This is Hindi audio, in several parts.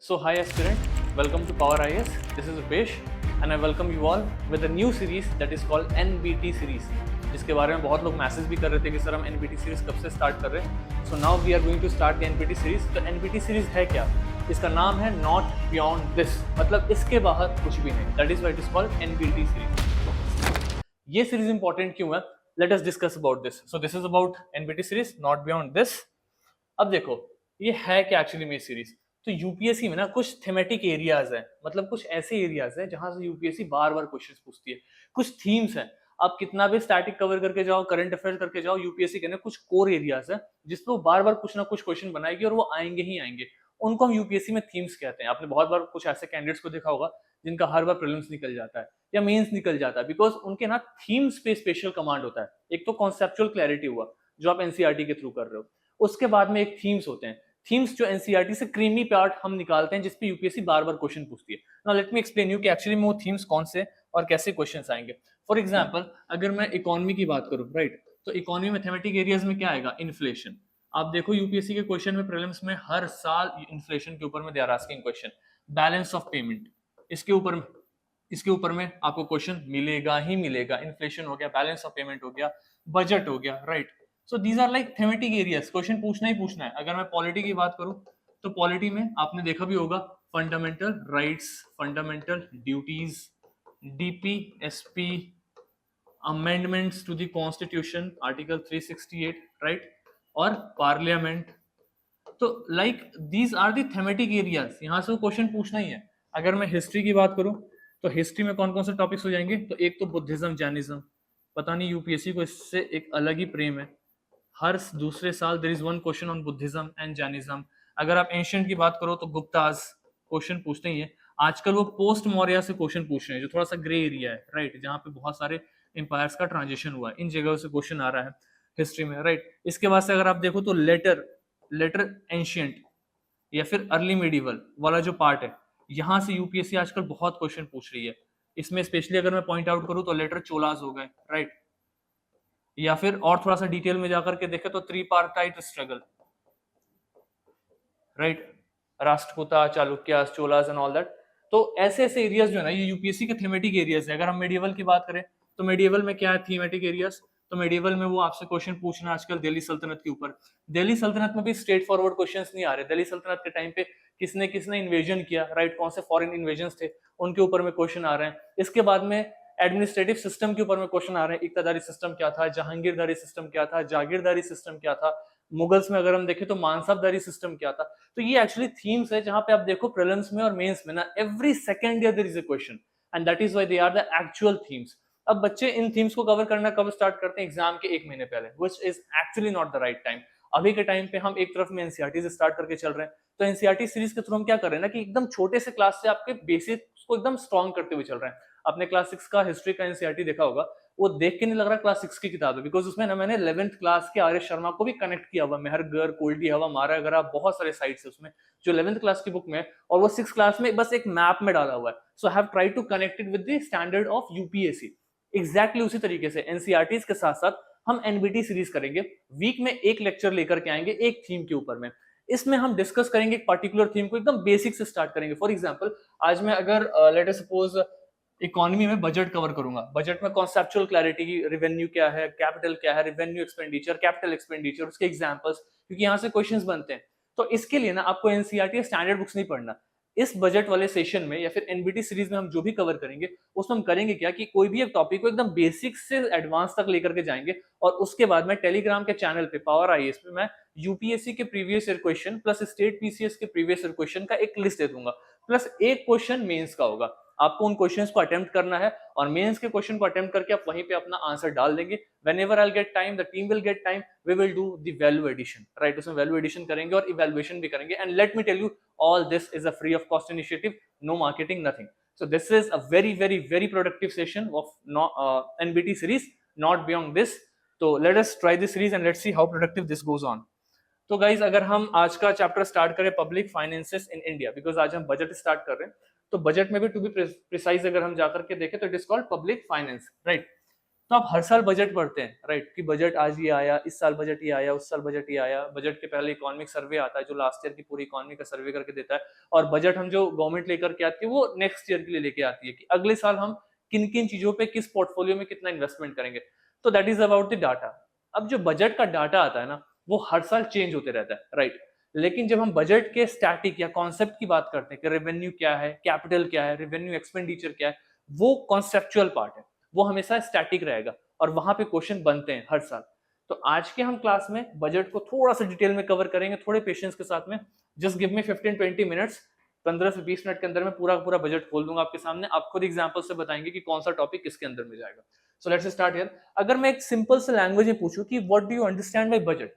So hi aspirant, welcome to Power IS. This is Upesh and I welcome you all with a new series that is called NBT series, जिसके बारे में बहुत लोग मैसेज भी कर रहे थे कि सर हम NBT सीरीज कब से स्टार्ट कर रहे हैं. So now we are going to start the NBT series. तो NBT सीरीज है क्या? इसका नाम है नॉट बियॉन्ड दिस, मतलब इसके बाहर कुछ भी नहीं. That is why it is called NBT series. ये सीरीज इंपॉर्टेंट क्यों है? Let us discuss about this. So this is about NBT series not beyond this. अब देखो ये है क्या एक्चुअली में सीरीज. तो यूपीएससी में ना कुछ थेमेटिक एरियाज है, मतलब कुछ ऐसे एरियाज है जहां से यूपीएससी बार बार क्वेश्चंस पूछती है. कुछ थीम्स हैं. आप कितना भी स्टैटिक कवर करके जाओ, करंट अफेयर्स करके जाओ, यूपीएससी के ना कुछ कोर एरियाज है जिसपे वो बार बार कुछ ना कुछ क्वेश्चन बनाएगी और वो आएंगे ही आएंगे. उनको हम यूपीएससी में थीम्स कहते हैं. आपने बहुत बार कुछ ऐसे कैंडिडेट्स को देखा होगा जिनका हर बार प्रीलिम्स निकल जाता है या मेंस निकल जाता है, बिकॉज उनके ना थीम्स पे स्पेशल कमांड होता है. एक तो कॉन्सेप्चुअल क्लैरिटी हुआ जो आप एनसीईआरटी के थ्रू कर रहे हो. उसके बाद में एक थीम्स होते हैं. थीम्स जो एनसीईआरटी से क्रीमी पार्ट हम निकालते हैं जिसपे यूपीएससी बार बार क्वेश्चन पूछती है. Now let me explain you कि एक्चुअली में वो थीम्स कौन से और कैसे क्वेश्चंस आएंगे. फॉर एग्जांपल अगर मैं इकोनॉमी की बात करूं, राइट, तो इकोनॉमी मैथमेटिक एरियाज में क्या आएगा? इन्फ्लेशन. आप देखो यूपीएससी के क्वेश्चन में प्रीलिम्स में हर साल इन्फ्लेशन के ऊपर में they are asking question. Balance of payment, इसके ऊपर में आपको क्वेश्चन मिलेगा ही मिलेगा. इन्फ्लेशन हो गया, बैलेंस ऑफ पेमेंट हो गया, बजट हो गया, right. So these are like thematic areas, question पूछना ही पूछना है. अगर मैं पॉलिटी की बात करूं तो पॉलिटी में आपने देखा भी होगा fundamental rights, fundamental duties, DPSP, amendments to the constitution article 368, right, और पार्लियामेंट. तो like these are the thematic areas, यहां से वो क्वेश्चन पूछना ही है. अगर मैं हिस्ट्री की बात करूं तो हिस्ट्री में कौन कौन से टॉपिक्स हो जाएंगे? तो एक तो बुद्धिज्म, जैनिज्म. पता नहीं यूपीएससी को इससे एक अलग ही प्रेम है. हर दूसरे साल there is one question on Buddhism and Jainism. अगर आप एंशियंट की बात करो तो गुप्ताज क्वेश्चन पूछते ही है. आजकल वो पोस्ट मौर्य से क्वेश्चन पूछ रहे हैं जो थोड़ा सा ग्रे एरिया है, राइट, जहाँ पे बहुत सारे एम्पायर्स का ट्रांजिशन हुआ है. इन जगहों से क्वेश्चन आ रहा है हिस्ट्री में, राइट. इसके बाद से अगर आप देखो तो लेटर लेटर एंशियंट या फिर अर्ली मेडिवल वाला जो पार्ट है, यहाँ से यूपीएससी आजकल बहुत क्वेश्चन पूछ रही है. इसमें स्पेशली अगर मैं पॉइंट आउट करूं तो लेटर चोलास हो गए, राइट, या फिर और थोड़ा सा डिटेल में जाकर के देखे तो tripartite struggle, right, Rashtrakuta, Chalukyas, Cholas and all that. तो ऐसे ऐसे एरियाज जो है ना ये यूपीएससी के थीमेटिक एरियाज है. अगर हम मेडिवल की बात करें तो मेडिवल में क्या है थीमेटिक एरियाज? तो मेडिवल में वो आपसे क्वेश्चन पूछना आजकल दिल्ली सल्तनत के ऊपर. दिल्ली सल्तनत में भी स्ट्रेट फॉरवर्ड क्वेश्चंस नहीं आ रहे. दिल्ली सल्तनत के टाइम पे किसने किसने इन्वेजन किया, राइट, कौन से फॉरेन इन्वेजन थे, उनके ऊपर में क्वेश्चन आ रहे हैं. इसके बाद में एडमिनिस्ट्रेटिव सिस्टम के ऊपर में क्वेश्चन आ रहे हैं. इक्तादारी सिस्टम क्या था, जहांगीरदारी सिस्टम क्या था, जागीरदारी सिस्टम क्या था. मुगल्स में अगर हम देखें तो मानसाबदारी सिस्टम क्या था. तो ये एक्चुअली थीम्स है जहां पे आप देखो प्रीलिम्स में और मेंस में ना every second year there is a question and that is why they are the actual themes. अब बच्चे इन थीम्स को कवर करना कब स्टार्ट करते हैं? एग्जाम के एक महीने पहले, which is actually not the right time. अभी के टाइम पे हम एक तरफ में एनसीईआरटी से स्टार्ट करके चल रहे हैं. तो एनसीईआरटी सीरीज के थ्रू हम क्या कर रहे हैं ना कि एकदम छोटे से क्लास से आपके बेसिक्स को एकदम स्ट्रॉन्ग करते हुए चल रहे हैं. आपने क्लास 6 का हिस्ट्री का एनसीईआरटी देखा होगा, वो देख के नहीं लग रहा क्लास 6 की किताब है, बिकॉज उसमें ना मैंने 11th क्लास के आर्य शर्मा को भी कनेक्ट किया हुआ. मेहरगर, कोल्डी हवा, मारा अगर बहुत सारे साइट्स है उसमें जो 11th क्लास की बुक में, और वो 6th क्लास में बस एक मैप में डाला हुआ है. So I have tried to connect it with the standard of UPSC. Exactly उसी तरीके से एनसीईआरटी के साथ साथ हम एनबीटी सीरीज करेंगे. वीक में एक लेक्चर लेकर के आएंगे एक थीम के ऊपर में. इसमें हम डिस्कस करेंगे एक पर्टिकुलर थीम को, एकदम बेसिक से स्टार्ट करेंगे. फॉर एग्जांपल आज मैं अगर लेट अस सपोज इकोनॉमी में बजट कवर करूंगा. बजट में कॉन्सेप्चुअल क्लैरिटी, रेवेन्यू क्या है, कैपिटल क्या है, रेवेन्यू एक्सपेंडिचर, कैपिटल एक्सपेंडिचर, उसके एग्जांपल्स, क्योंकि यहां से क्वेश्चंस बनते हैं. तो इसके लिए ना आपको एनसीईआरटी स्टैंडर्ड बुक्स नहीं पढ़ना. इस बजट वाले सेशन में या फिर एनबीटी सीरीज में हम जो भी कवर करेंगे उसमें हम करेंगे क्या कि कोई भी एक टॉपिक को एकदम बेसिक से एडवांस तक लेकर के जाएंगे. और उसके बाद में टेलीग्राम के चैनल पे पावर आईएएस पे मैं यूपीएससी के previous year question plus state PCS के प्रीवियस ईयर क्वेश्चन का एक लिस्ट दे दूंगा, प्लस एक क्वेश्चन मेंस का होगा. आपको उन क्वेश्चंस को अटेम्प्ट करना है और मेंस के क्वेश्चन को अटेम्प्ट करके आप वहीं पे अपना आंसर डाल देंगे. whenever I'll get time, the team will get time, we will do the value addition, right. उसमें value addition करेंगे और evaluation भी करेंगे. and let me tell you, all this is a free of cost initiative, no marketing, nothing. So this is a very very very productive session of NBT series, not beyond this. So let us try this series and let's see how productive this goes on. तो गाइज अगर हम आज का चैप्टर स्टार्ट करें public finances in India, because आज हम बजट स्टार्ट कर रहे हैं, तो बजट में भी टू बी प्रिसाइज अगर हम जाकर के देखें तो it is called public finance, right. तो आप हर साल बजट पढ़ते हैं, राइट, कि बजट आज ये आया, इस साल बजट ये आया, उस साल बजट ये आया। बजट के पहले इकोनॉमिक सर्वे आता है जो लास्ट ईयर की पूरी इकोनॉमी का सर्वे करके देता है, और बजट हम जो गवर्नमेंट लेकर के आती है वो नेक्स्ट ईयर के लिए लेके आती है कि अगले साल हम किन किन चीजों पे किस पोर्टफोलियो में कितना इन्वेस्टमेंट करेंगे। तो that is about the data. अब जो बजट का डाटा आता है ना वो हर साल चेंज होते रहता है, राइट। लेकिन जब हम बजट के स्टैटिक या कॉन्सेप्ट की बात करते हैं कि रेवेन्यू क्या है, कैपिटल क्या है, रेवेन्यू एक्सपेंडिचर क्या है, वो कॉन्सेप्चुअल पार्ट है, वो हमेशा स्टैटिक रहेगा और वहां पे क्वेश्चन बनते हैं हर साल। तो आज के हम क्लास में बजट को थोड़ा सा डिटेल में कवर करेंगे, थोड़े पेशेंस के साथ में। जस्ट गिव मी 15-20 मिनट्स, 15 से 20 मिनट के अंदर में पूरा पूरा बजट खोल दूंगा आपके सामने। आप खुद एग्जांपल से बताएंगे कि कौन सा टॉपिक किसके अंदर में जाएगा। So let's start here. अगर मैं एक सिंपल से लैंग्वेज में पूछूं कि what do you understand by budget,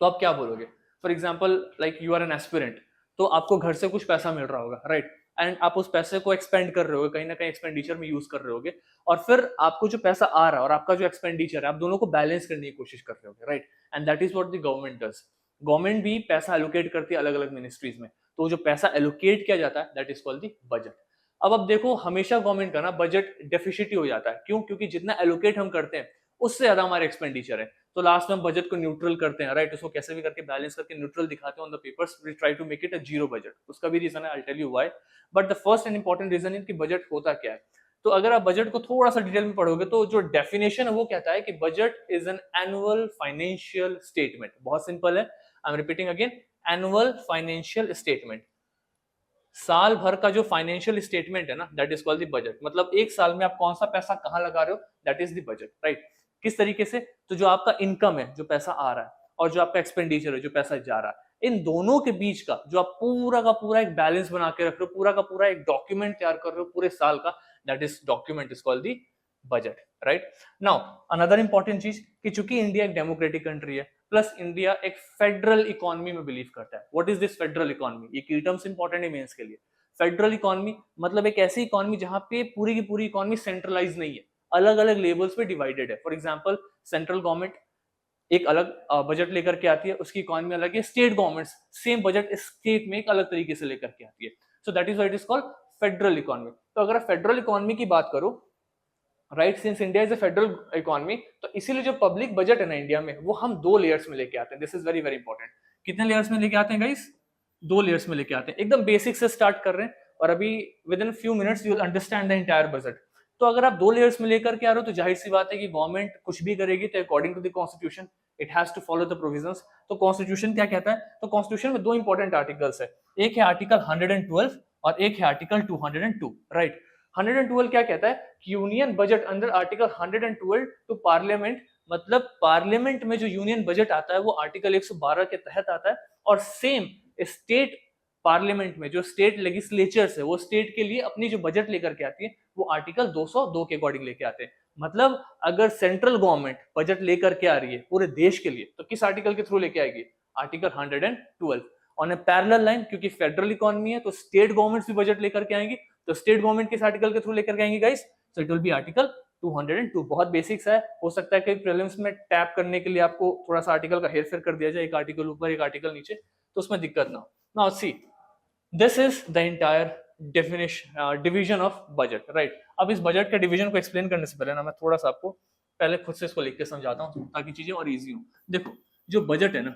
तो आप क्या बोलोगे? For example like you are an aspirant, तो आपको घर से कुछ पैसा मिल रहा होगा, राइट, एंड आप उस पैसे को एक्सपेंड कर रहे होगे, कहीं ना कहीं एक्सपेंडिचर में यूज कर रहे होगे, और फिर आपको जो पैसा आ रहा है और आपका जो एक्सपेंडिचर है, आप दोनों को बैलेंस करने की कोशिश कर रहे होगे, right. And that is what the government does. Government भी पैसा एलोकेट करती है अलग अलग मिनिस्ट्रीज में, तो जो पैसा एलोकेट किया जाता है that is called the budget. अब देखो, हमेशा गवर्नमेंट का ना बजट डेफिसिट ही हो जाता है। क्यों? क्योंकि जितना एलोकेट हम करते हैं उससे ज्यादा हमारे एक्सपेंडिचर है। तो लास्ट में हम बजट को न्यूट्रल करते हैं, राइट, उसको कैसे भी करके बैलेंस करके न्यूट्रल दिखाते हैं on the papers. We try to make it a zero budget. उसका भी रीजन है, I tell you why, but the first and important reason है कि बजट होता क्या है। तो अगर आप बजट को थोड़ा सा डिटेल में पढ़ोगे तो जो डेफिनेशन है वो कहता है कि budget is an annual financial statement. बहुत सिंपल है, I am repeating again, annual financial statement. साल भर का जो फाइनेंशियल स्टेटमेंट है ना that is called the budget. मतलब एक साल में आप कौन सा पैसा कहां लगा रहे हो, that is the budget, right. किस तरीके से? तो जो आपका इनकम है, जो पैसा आ रहा है, और जो आपका एक्सपेंडिचर है, जो पैसा जा रहा है, इन दोनों के बीच का जो आप पूरा का पूरा एक बैलेंस बना के रख रहे हो, पूरा का पूरा एक डॉक्यूमेंट तैयार कर रहे हो पूरे साल का, that is document is called the budget, right. Now another important चीज कि चूंकि इंडिया एक डेमोक्रेटिक कंट्री है, प्लस इंडिया एक फेडरल इकोनॉमी में बिलीव करता है। What is this federal economy? ये की टर्म्स इंपॉर्टेंट है मेंस के लिए। फेडरल इकोनॉमी मतलब एक ऐसी इकोनॉमी जहां पे पूरी की पूरी इकोनॉमी सेंट्रलाइज नहीं है, अलग अलग लेवल्स पे डिवाइडेड है। फॉर एग्जांपल सेंट्रल गवर्नमेंट एक अलग बजट लेकर के आती है, उसकी इकोनॉमी अलग है। State governments same budget state में एक अलग तरीके से लेकर के आती है। So that is why it is called federal economy. तो अगर फेडरल इकोनॉमी की बात करो, right, since India is a federal economy, तो इसीलिए जो पब्लिक बजट है ना इंडिया में, वो हम 2 लेयर्स में लेके आते हैं। This is very very important. कितने लेयर्स में लेके आते हैं गाइस? 2 लेयर्स में लेके आते हैं। एकदम बेसिक से स्टार्ट कर रहे हैं और अभी with in few minutes you will understand the entire budget. तो अगर आप 2 लेयर्स में लेकर के आ रहे हो तो जाहिर सी बात है कि गवर्नमेंट कुछ भी करेगी तो according to the constitution it has to follow the provisions. तो कॉन्स्टिट्यूशन क्या कहता है? तो कॉन्स्टिट्यूशन में 2 इंपॉर्टेंट आर्टिकल्स है, एक है आर्टिकल 112 और एक है आर्टिकल 202, राइट। 112 क्या कहता है कि union budget under article 112 to parliament, मतलब पार्लियामेंट में जो यूनियन बजट आता है वो आर्टिकल 112 के तहत आता है, और सेम स्टेट पार्लियामेंट में जो स्टेट लेजिस्लेचर्स है वो स्टेट के लिए अपनी जो बजट लेकर के आती है वो आर्टिकल 202 के अकॉर्डिंग लेके आते हैं। मतलब अगर सेंट्रल गवर्नमेंट बजट लेकर के आ रही है पूरे देश के लिए तो किस आर्टिकल के थ्रू लेके आएगी? Article 112 on A parallel line. क्योंकि फेडरल इकोनॉमी है तो स्टेट गवर्नमेंट्स भी बजट लेकर के आएंगी, तो स्टेट गवर्नमेंट किस आर्टिकल के थ्रू लेकर के आएंगे guys? So it will be article 202। बहुत बेसिक्स है, हो सकता है कि प्रीलिम्स में टैप करने के लिए आपको थोड़ा सा आर्टिकल का हेरफेर कर दिया जाए, एक आर्टिकल ऊपर एक आर्टिकल नीचे, तो उसमें दिक्कत ना हो। Now see, this is the entire definition division of budget, right. अब इस बजट के डिवीजन को एक्सप्लेन करने से पहले ना मैं थोड़ा सा आपको पहले खुद से इसको लिख के समझाता हूँ ताकि चीजें और इजी हो। देखो, जो बजट है ना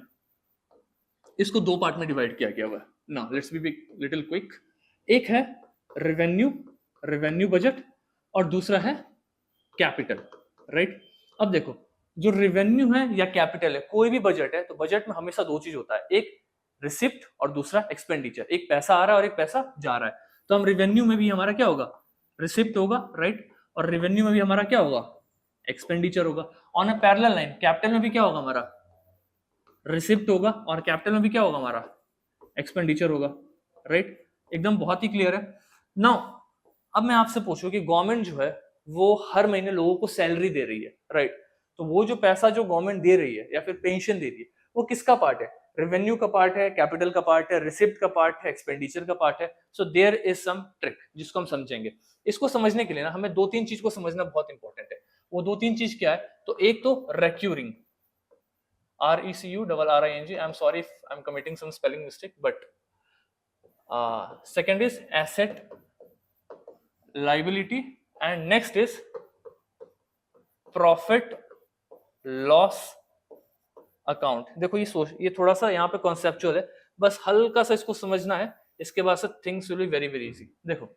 इसको 2 पार्ट में डिवाइड किया गया हुआ है। Now let's be little quick. एक है रेवेन्यू बजट और दूसरा है कैपिटल, राइट। अब देखो, जो रेवेन्यू है या कैपिटल है, कोई भी बजट है तो बजट में हमेशा 2 चीज होता है, एक रिसिप्ट और दूसरा एक्सपेंडिचर। एक पैसा आ रहा है और एक पैसा जा रहा है। तो हम रेवेन्यू में भी हमारा क्या होगा? रिसिप्ट होगा, राइट, और रेवेन्यू में भी हमारा क्या होगा? एक्सपेंडिचर होगा। On a parallel line capital में भी क्या होगा? हमारा रिसिप्ट होगा, और कैपिटल में भी क्या होगा? हमारा एक्सपेंडिचर होगा, राइट। एकदम बहुत ही क्लियर है। नाउ अब मैं आपसे पूछूं कि गवर्नमेंट जो है वो हर महीने लोगों को सैलरी दे रही है, राइट। तो वो जो पैसा जो गवर्नमेंट दे रही है या फिर पेंशन दे रही है वो किसका पार्ट है? रेवेन्यू का पार्ट है, कैपिटल का पार्ट है, रिसिप्ट का पार्ट है, एक्सपेंडिचर का पार्ट है। So there is some trick जिसको हम समझेंगे। इसको समझने के लिए ना हमें 2-3 चीज को समझना बहुत इंपॉर्टेंट है। वो 2-3 चीज क्या है? तो एक तो रेक्यूरिंग, RECU I'm sorry if I'm committing some spelling mistake, but second is asset liability, and next is profit loss account. देखो ये थोड़ा सा यहाँ पे कॉन्सेप्चुअल है, बस हल्का सा इसको समझना है, इसके बाद से things will be very very easy. देखो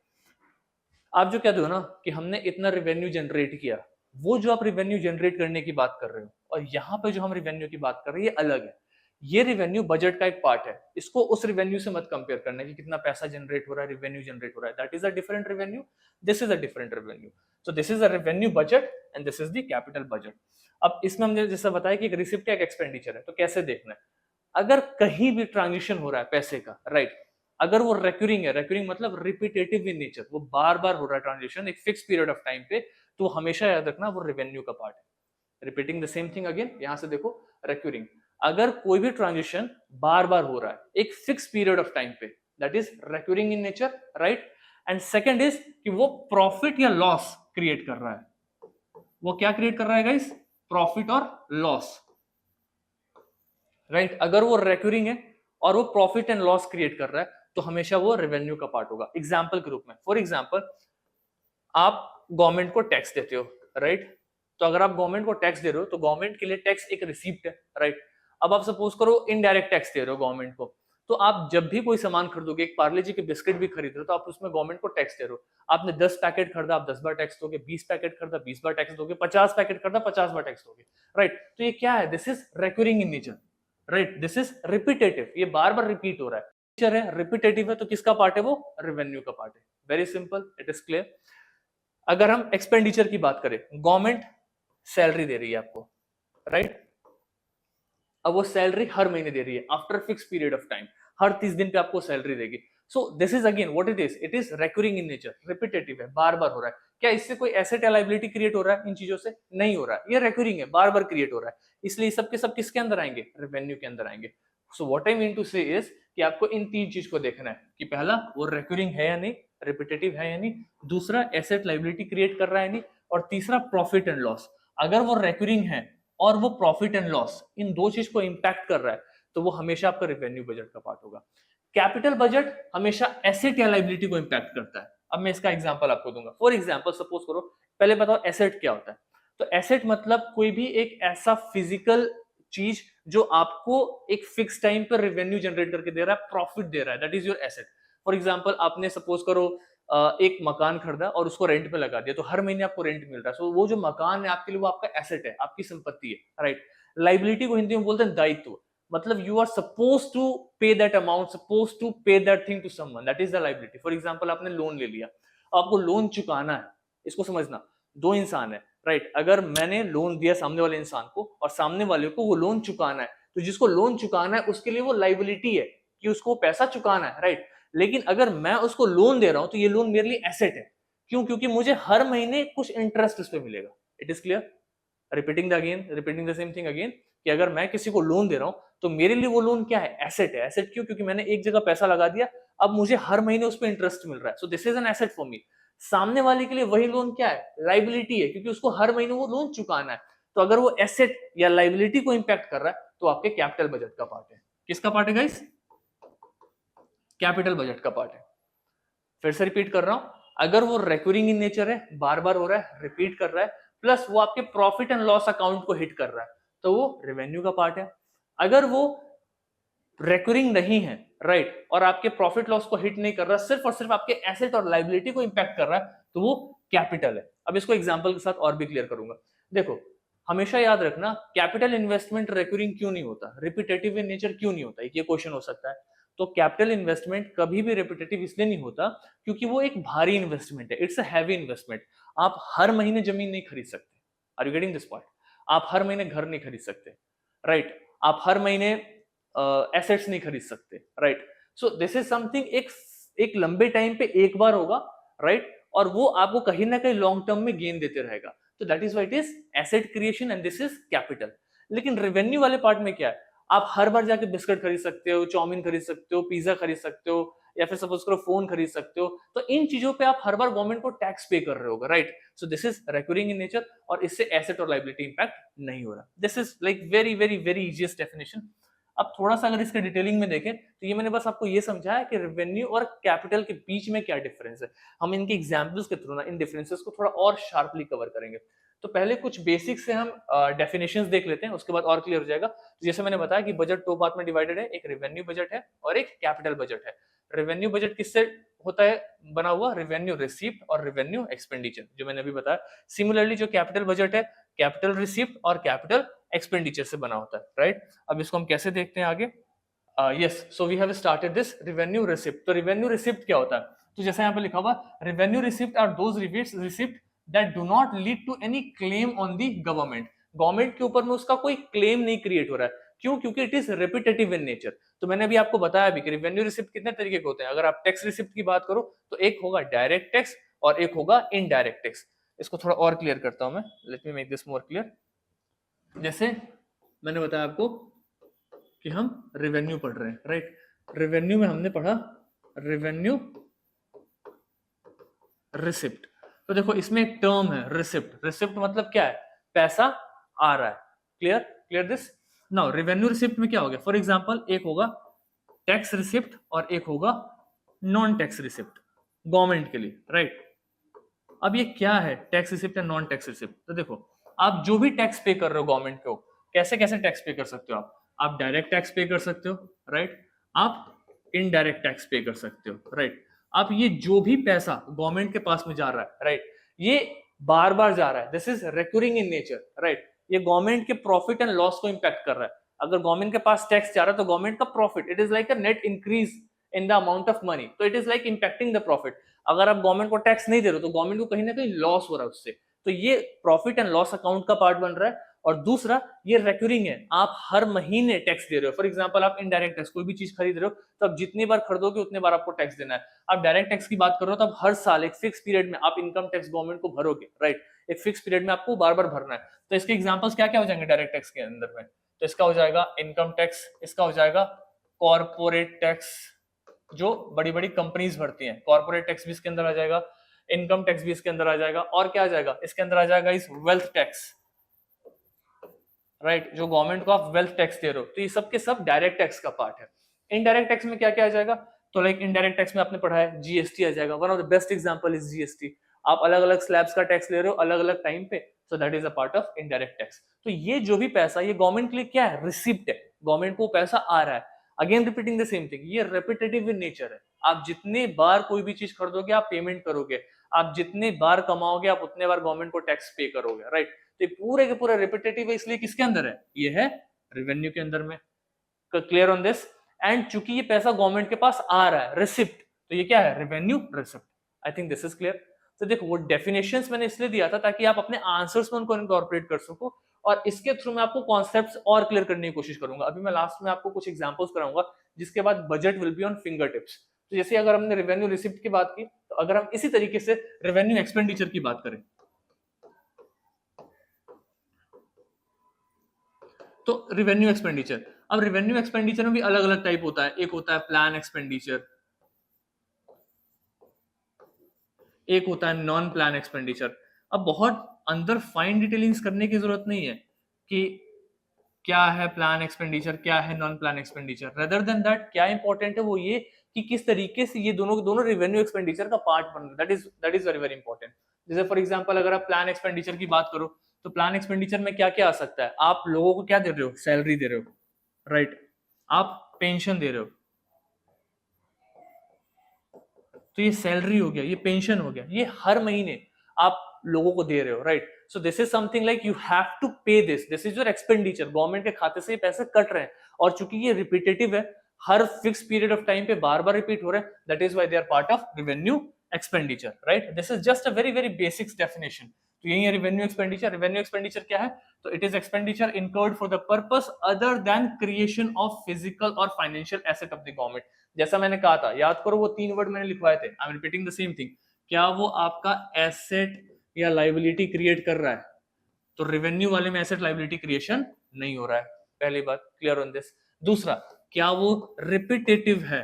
आप जो कहते हो ना कि हमने इतना रिवेन्यू जनरेट किया, वो जो आप रिवेन्यू जनरेट करने की बात कर रहे हो और यहाँ पे जो हम रिवेन्यू की बात कर रहे हैं ये अलग है। ये रिवेन्यू बजट का एक पार्ट है, इसको उस रिवेन्यू से मत कंपेयर करना कि कितना पैसा जनरेट हो रहा है, रिवेन्यू जनरेट हो रहा है, that is a different revenue, this is a different revenue. So this is a revenue budget and this is the capital budget. अब इसमें हमने जैसा बताया कि एक रिसिप्ट एक एक्सपेंडिचर है, तो कैसे देखना है? अगर कहीं भी ट्रांजिशन हो रहा है पैसे का, राइट, अगर वो रेक्यूरिंग है, रेक्यूरिंग मतलब रिपीटेटिव इन नेचर, वो बार बार हो रहा है ट्रांजेक्शन एक फिक्स पीरियड ऑफ टाइम पे, तो हमेशा याद रखना वो रेवेन्यू का पार्ट है। Repeating the same thing again, यहां से देखो रेक्यूरिंग, अगर कोई भी ट्रांजेक्शन बार बार हो रहा है एक फिक्स पीरियड ऑफ टाइम पे, that is recurring in nature, right. And second is कि वो प्रॉफिट या लॉस क्रिएट कर रहा है। वो क्या क्रिएट कर रहा है गाइस? प्रॉफिट और लॉस, राइट। अगर वो रेक्यूरिंग है और वो प्रॉफिट एंड लॉस क्रिएट कर रहा है तो हमेशा वो रेवेन्यू का पार्ट होगा। एग्जाम्पल के रूप में, फॉर एग्जाम्पल आप गवर्नमेंट को टैक्स देते हो, राइट। तो अगर आप गवर्नमेंट को टैक्स दे रहे हो तो गवर्नमेंट के लिए टैक्स एक रिसीप्ट है, राइट। अब आप सपोज करो इनडायरेक्ट टैक्स दे रहे हो गवर्नमेंट को, तो आप जब भी कोई सामान खरीदोगे, एक पार्ले जी के बिस्किट भी खरीद रहे हो, तो आप उसमें गवर्नमेंट को टैक्स दे रहे हो। आपने 10 पैकेट खरीदा, आप 10 बार टैक्स दोगे, 20 पैकेट खरीदा, 20 बार टैक्स दोगे, 50 पैकेट खरीदा, 50 बार टैक्स दोगे, राइट। तो ये क्या है? This is recurring in nature, right. This is repetitive, ये बार बार रिपीट हो रहा है, नेचर है, रिपीटेटिव है, तो किसका पार्ट है? वो रेवेन्यू का पार्ट है। Very simple, it is clear. अगर हम एक्सपेंडिचर की बात करें, गवर्नमेंट सैलरी दे रही है आपको, राइट। अब वो सैलरी हर महीने दे रही है after fix period of time, हर 30 दिन पे आपको सैलरी देगी। So this is again what it is recurring in nature, repetitive है, बार बार हो रहा है। क्या इससे कोई एसेट या लायबिलिटी क्रिएट हो रहा है? इन चीजों से नहीं हो रहा है, ये रेक्यूरिंग है, बार बार क्रिएट हो रहा है, इसलिए सब के सब किसके अंदर आएंगे? रेवेन्यू के अंदर आएंगे। So what I mean to say is कि आपको इन तीन चीज को देखना है कि पहला वो रेक्यूरिंग है या नहीं, रिपीटेटिव है या नहीं, दूसरा एसेट लायबिलिटी क्रिएट कर रहा है नहीं, और तीसरा प्रॉफिट एंड लॉस। अगर वो रेक्यूरिंग है और वो प्रॉफिट एंड लॉस इन दो चीज को इंपैक्ट कर रहा है तो वो हमेशा आपका रेवेन्यू बजट का पार्ट होगा। कैपिटल बजट हमेशा एसेट या लायबिलिटी को इंपैक्ट करता है। अब मैं इसका एग्जांपल आपको दूंगा। फॉर एग्जांपल सपोज करो, पहले बताओ एसेट क्या होता है। तो एसेट मतलब कोई भी एक ऐसा फिजिकल चीज जो आपको एक फिक्स टाइम पर रेवेन्यू जनरेट करके दे रहा है, प्रॉफिट दे रहा है, that is your asset. For example आपने सपोज करो एक मकान खरीदा और उसको रेंट पे लगा दिया, तो हर महीने आपको रेंट मिल रहा है। सो वो जो मकान है आपके लिए वो आपका एसेट है, आपकी संपत्ति है, राइट। लायबिलिटी को हिंदी में बोलते हैं दायित्व, मतलब you are suppose to pay that amount, suppose to pay that thing to someone, that is the liability. For example आपने लोन ले लिया, आपको लोन चुकाना है। इसको समझना, दो इंसान है, राइट। अगर मैंने लोन दिया सामने वाले इंसान को और सामने वाले को वो लोन चुकाना है, तो जिसको लोन चुकाना है उसके लिए वो लायबिलिटी है कि उसको पैसा चुकाना है, राइट। लेकिन अगर मैं उसको लोन दे रहा हूं तो ये लोन मेरे लिए एसेट है। क्यों? क्योंकि मुझे हर महीने कुछ इंटरेस्ट उस पर मिलेगा। It is clear? Repeating the same thing again, कि अगर मैं किसी को लोन दे रहा हूं तो मेरे लिए वो लोन क्या है? एसेट है। एसेट क्यों? क्योंकि मैंने एक जगह पैसा लगा दिया, अब मुझे हर महीने उस पर इंटरेस्ट मिल रहा है। सो this is an asset for me. सामने वाले के लिए वही लोन क्या है? लायबिलिटी है, क्योंकि उसको हर महीने वो लोन चुकाना है। तो अगर वो एसेट या लायबिलिटी को इंपैक्ट कर रहा है तो आपके कैपिटल बजट का पार्ट है। किसका पार्ट है गाइस? कैपिटल बजट का पार्ट है। फिर से रिपीट कर रहा हूं, अगर वो रेकरिंग इन नेचर है, बार बार हो रहा है, रिपीट कर रहा है, प्लस वो आपके प्रॉफिट एंड लॉस अकाउंट को हिट कर रहा है, तो वो रेवेन्यू का पार्ट है। अगर वो रेकरिंग नहीं है, राइट, और आपके प्रॉफिट लॉस को हिट नहीं कर रहा, सिर्फ और सिर्फ आपके एसेट और लायबिलिटी को इंपैक्ट कर रहा है, तो वो कैपिटल है। अब इसको एग्जांपल के साथ और भी क्लियर करूंगा। देखो, हमेशा याद रखना, कैपिटल इन्वेस्टमेंट रेकरिंग क्यों नहीं होता, रिपीटेटिव इन नेचर क्यों नहीं होता, ये क्वेश्चन हो सकता है। तो कैपिटल इन्वेस्टमेंट कभी भी रिपीटेटिव इसलिए नहीं होता क्योंकि वो एक भारी इन्वेस्टमेंट है, इट्स अ हैवी इन्वेस्टमेंट। आप हर महीने जमीन नहीं खरीद सकते। Are you getting this point? आप हर महीने घर नहीं खरीद सकते, राइट। आप हर महीने एसेट्स नहीं खरीद सकते, right. So this is something एक लंबे टाइम पे एक बार होगा, राइट, और वो आपको कहीं ना कहीं लॉन्ग टर्म में गेन देते रहेगा। तो that is why it is asset creation and this is capital. लेकिन रेवेन्यू वाले पार्ट में क्या है, आप हर बार जाके बिस्किट खरीद सकते हो, चाउमीन खरीद सकते हो, पिज्जा खरीद सकते हो, या फिर सपोज करो फोन खरीद सकते हो। तो इन चीजों पे आप हर बार गवर्नमेंट को टैक्स पे कर रहे होगा, right. So this is recurring in nature और इससे एसेट और लायबिलिटी इंपैक्ट नहीं हो रहा। This is like very very very easiest definition. अब थोड़ा सा अगर इसके डिटेलिंग में देखें तो ये मैंने बस आपको ये समझाया कि रेवेन्यू और कैपिटल के बीच में क्या डिफरेंस है। हम इनके एग्जांपल्स के थ्रू ना इन डिफरेंसेस को थोड़ा और शार्पली कवर करेंगे। तो पहले कुछ बेसिक से हम डेफिनेशंस देख लेते हैं, उसके बाद और क्लियर हो जाएगा। जैसे मैंने बताया कि बजट दो पार्ट में डिवाइडेड है, एक रेवेन्यू बजट है और एक कैपिटल बजट है। रेवेन्यू बजट किससे होता है बना हुआ? रेवेन्यू रिसीप्ट और रेवेन्यू एक्सपेंडिचर, जो मैंने अभी बताया। सिमिलरली जो कैपिटल बजट है, कैपिटल रिसीप्ट और कैपिटल एक्सपेंडिचर से बना होता है, राइट। अब इसको हम कैसे देखते हैं आगे? Yes, so we have started this revenue receipt. तो रेवेन्यू रिसिप्ट क्या होता है? तो जैसे यहाँ पे लिखा हुआ, revenue receipt are those receipt that do not lead to any claim on the government. Government के ऊपर में उसका कोई क्लेम नहीं क्रिएट हो रहा है। क्यों? क्योंकि it is repetitive in nature. तो मैंने अभी आपको बताया भी कि रेवेन्यू रिसिप्ट कितने तरीके के होते हैं। अगर आप टैक्स रिसिप्ट की बात करो तो एक होगा डायरेक्ट टैक्स और एक होगा इनडायरेक्ट टैक्स। इसको थोड़ा और क्लियर करता हूं मैं, late me make this more clear. जैसे मैंने बताया आपको कि हम रेवेन्यू पढ़ रहे हैं, राइट। रेवेन्यू में हमने पढ़ा रेवेन्यू रिसिप्ट। तो देखो इसमें एक टर्म है रिसिप्ट। रिसिप्ट मतलब क्या है? पैसा आ रहा है। Clear? Clear this? Now revenue receipt में क्या हो गया? फॉर एग्जांपल एक होगा टैक्स रिसिप्ट और एक होगा नॉन टैक्स रिसिप्ट गवर्नमेंट के लिए, राइट। अब ये क्या है टैक्स रिसिप्ट या नॉन टैक्स रिसिप्ट? तो देखो आप जो भी टैक्स पे कर रहे हो गवर्नमेंट को, कैसे कैसे टैक्स पे कर सकते हो आप डायरेक्ट टैक्स पे कर सकते हो, राइट। आप इनडायरेक्ट टैक्स पे कर सकते हो, राइट। आप ये जो भी पैसा गवर्नमेंट के पास में जा रहा है, राइट, ये बार बार जा रहा है, this is recurring in nature, right. ये गवर्नमेंट के प्रॉफिट एंड लॉस को इंपैक्ट कर रहा है। अगर गवर्नमेंट के पास टैक्स जा रहा है तो गवर्नमेंट का profit, it is like a net increase in the amount of money, तो it is like impacting the profit. अगर आप गवर्नमेंट को टैक्स नहीं दे रहे हो तो गवर्नमेंट को कहीं ना कहीं लॉस हो रहा है उससे, तो ये प्रॉफिट एंड लॉस अकाउंट का पार्ट बन रहा है। और दूसरा ये रेक्यूरिंग है, आप हर महीने टैक्स दे रहे हो। फॉर एग्जांपल आप इनडायरेक्ट टैक्स कोई भी चीज खरीद रहे हो तो आप जितनी बार खरीदोगे उतने बार आपको टैक्स देना है। आप डायरेक्ट टैक्स की बात कर रहे हो तो आप हर साल एक फिक्स पीरियड में आप इनकम टैक्स गवर्नमेंट को भरोगे, राइट। एक फिक्स पीरियड में आपको बार बार भरना है। तो इसके एग्जांपल्स क्या क्या हो जाएंगे डायरेक्ट टैक्स के अंदर में? तो इसका हो जाएगा इनकम टैक्स, इसका हो जाएगा कॉर्पोरेट टैक्स, जो बड़ी बड़ी कंपनीज भरती हैं, कॉर्पोरेट टैक्स भी इसके अंदर आ जाएगा, इनकम टैक्स भी इसके अंदर आ जाएगा। और क्या आ जाएगा इसके अंदर? आ जाएगा इस वेल्थ टैक्स, राइट, जो गवर्नमेंट को आप वेल्थ टैक्स दे रहे हो। तो ये सब के सब डायरेक्ट टैक्स का पार्ट है। इनडायरेक्ट टैक्स में क्या क्या आ जाएगा? तो लाइक इनडायरेक्ट टैक्स में आपने पढ़ा है जीएसटी आ जाएगा। One of the best example is GST. आप अलग अलग स्लैब्स का टैक्स ले रहे हो अलग अलग टाइम पे, so that is a part of indirect tax. तो ये जो भी पैसा ये गवर्नमेंट के लिए क्या है? रिसिप्ट है, गवर्नमेंट को पैसा आ रहा है। Again repeating the same thing, ये रेपिटेटिव इन नेचर है। आप जितने बार कोई भी चीज खरीदोगे आप पेमेंट करोगे, आप जितने बार कमाओगे आप उतने बार गवर्नमेंट को टैक्स पे करोगे, राइट। तो ये पूरे के पूरे रिपीटेटिव है, इसलिए किसके अंदर है? ये है रेवेन्यू के अंदर में। Clear on this? एंड चूंकि ये पैसा गवर्नमेंट के पास आ रहा है, रिसिप्ट, तो ये क्या है? Revenue receipt. I think this is clear. तो देखो वो डेफिनेशंस मैंने इसलिए दिया था ताकि आप अपने आंसर्स में उनको इनकॉर्पोरेट कर सको, और इसके थ्रू मैं आपको कॉन्सेप्ट्स और क्लियर करने की कोशिश करूंगा। अभी मैं लास्ट में आपको कुछ एग्जांपल्स कराऊंगा, जिसके बाद budget will be on finger tips. तो जैसे अगर हमने रेवेन्यू रिसिप्ट की बात की, तो अगर हम इसी तरीके से रेवेन्यू एक्सपेंडिचर की बात करें, तो रेवेन्यू एक्सपेंडिचर, अब रेवेन्यू एक्सपेंडिचर में भी अलग अलग टाइप होता है। एक होता है प्लान एक्सपेंडिचर, एक होता है नॉन प्लान एक्सपेंडिचर। अब बहुत अंदर फाइन डिटेलिंग्स करने की जरूरत नहीं है कि क्या है प्लान एक्सपेंडिचर, क्या है non plan expenditure. Rather than that क्या इंपॉर्टेंट है वो ये कि किस तरीके से ये दोनों रेवेन्यू एक्सपेंडिचर का पार्ट बन रहा है। That is very very important. जैसे फॉर एग्जांपल अगर आप प्लान एक्सपेंडिचर की बात करो, तो प्लान एक्सपेंडिचर में क्या क्या आ सकता है? आप लोगों को क्या दे रहे हो? सैलरी दे रहे हो, राइट। आप पेंशन दे रहे हो, तो ये सैलरी हो गया, ये पेंशन हो गया, ये हर महीने आप लोगों को दे रहे हो, right. So this is something like you have to pay this is your expenditure. Government के खाते से ये पैसे कट रहे हैं, और चूंकि ये रिपीटेटिव है, हर फिक्स पीरियड ऑफ टाइम पे बार बार रिपीट हो रहे हैं, that is why they are part of revenue expenditure, right. This is just a very very basics definition. तो यही है रेवेन्यू एक्सपेंडिचर। रेवेन्यू एक्सपेंडिचर क्या है? तो it is expenditure incurred for the purpose other than creation of physical और financial asset of the government. जैसा मैंने कहा था, याद करो वो 3 वर्ड मैंने लिखवाए थे, I am repeating the same thing. क्या वो आपका एसेट या लाइबिलिटी क्रिएट कर रहा है? तो रेवेन्यू वाले में एसेट लाइबिलिटी क्रिएशन नहीं हो रहा है, पहली बात। Clear on this? दूसरा, क्या वो रिपीटेटिव है?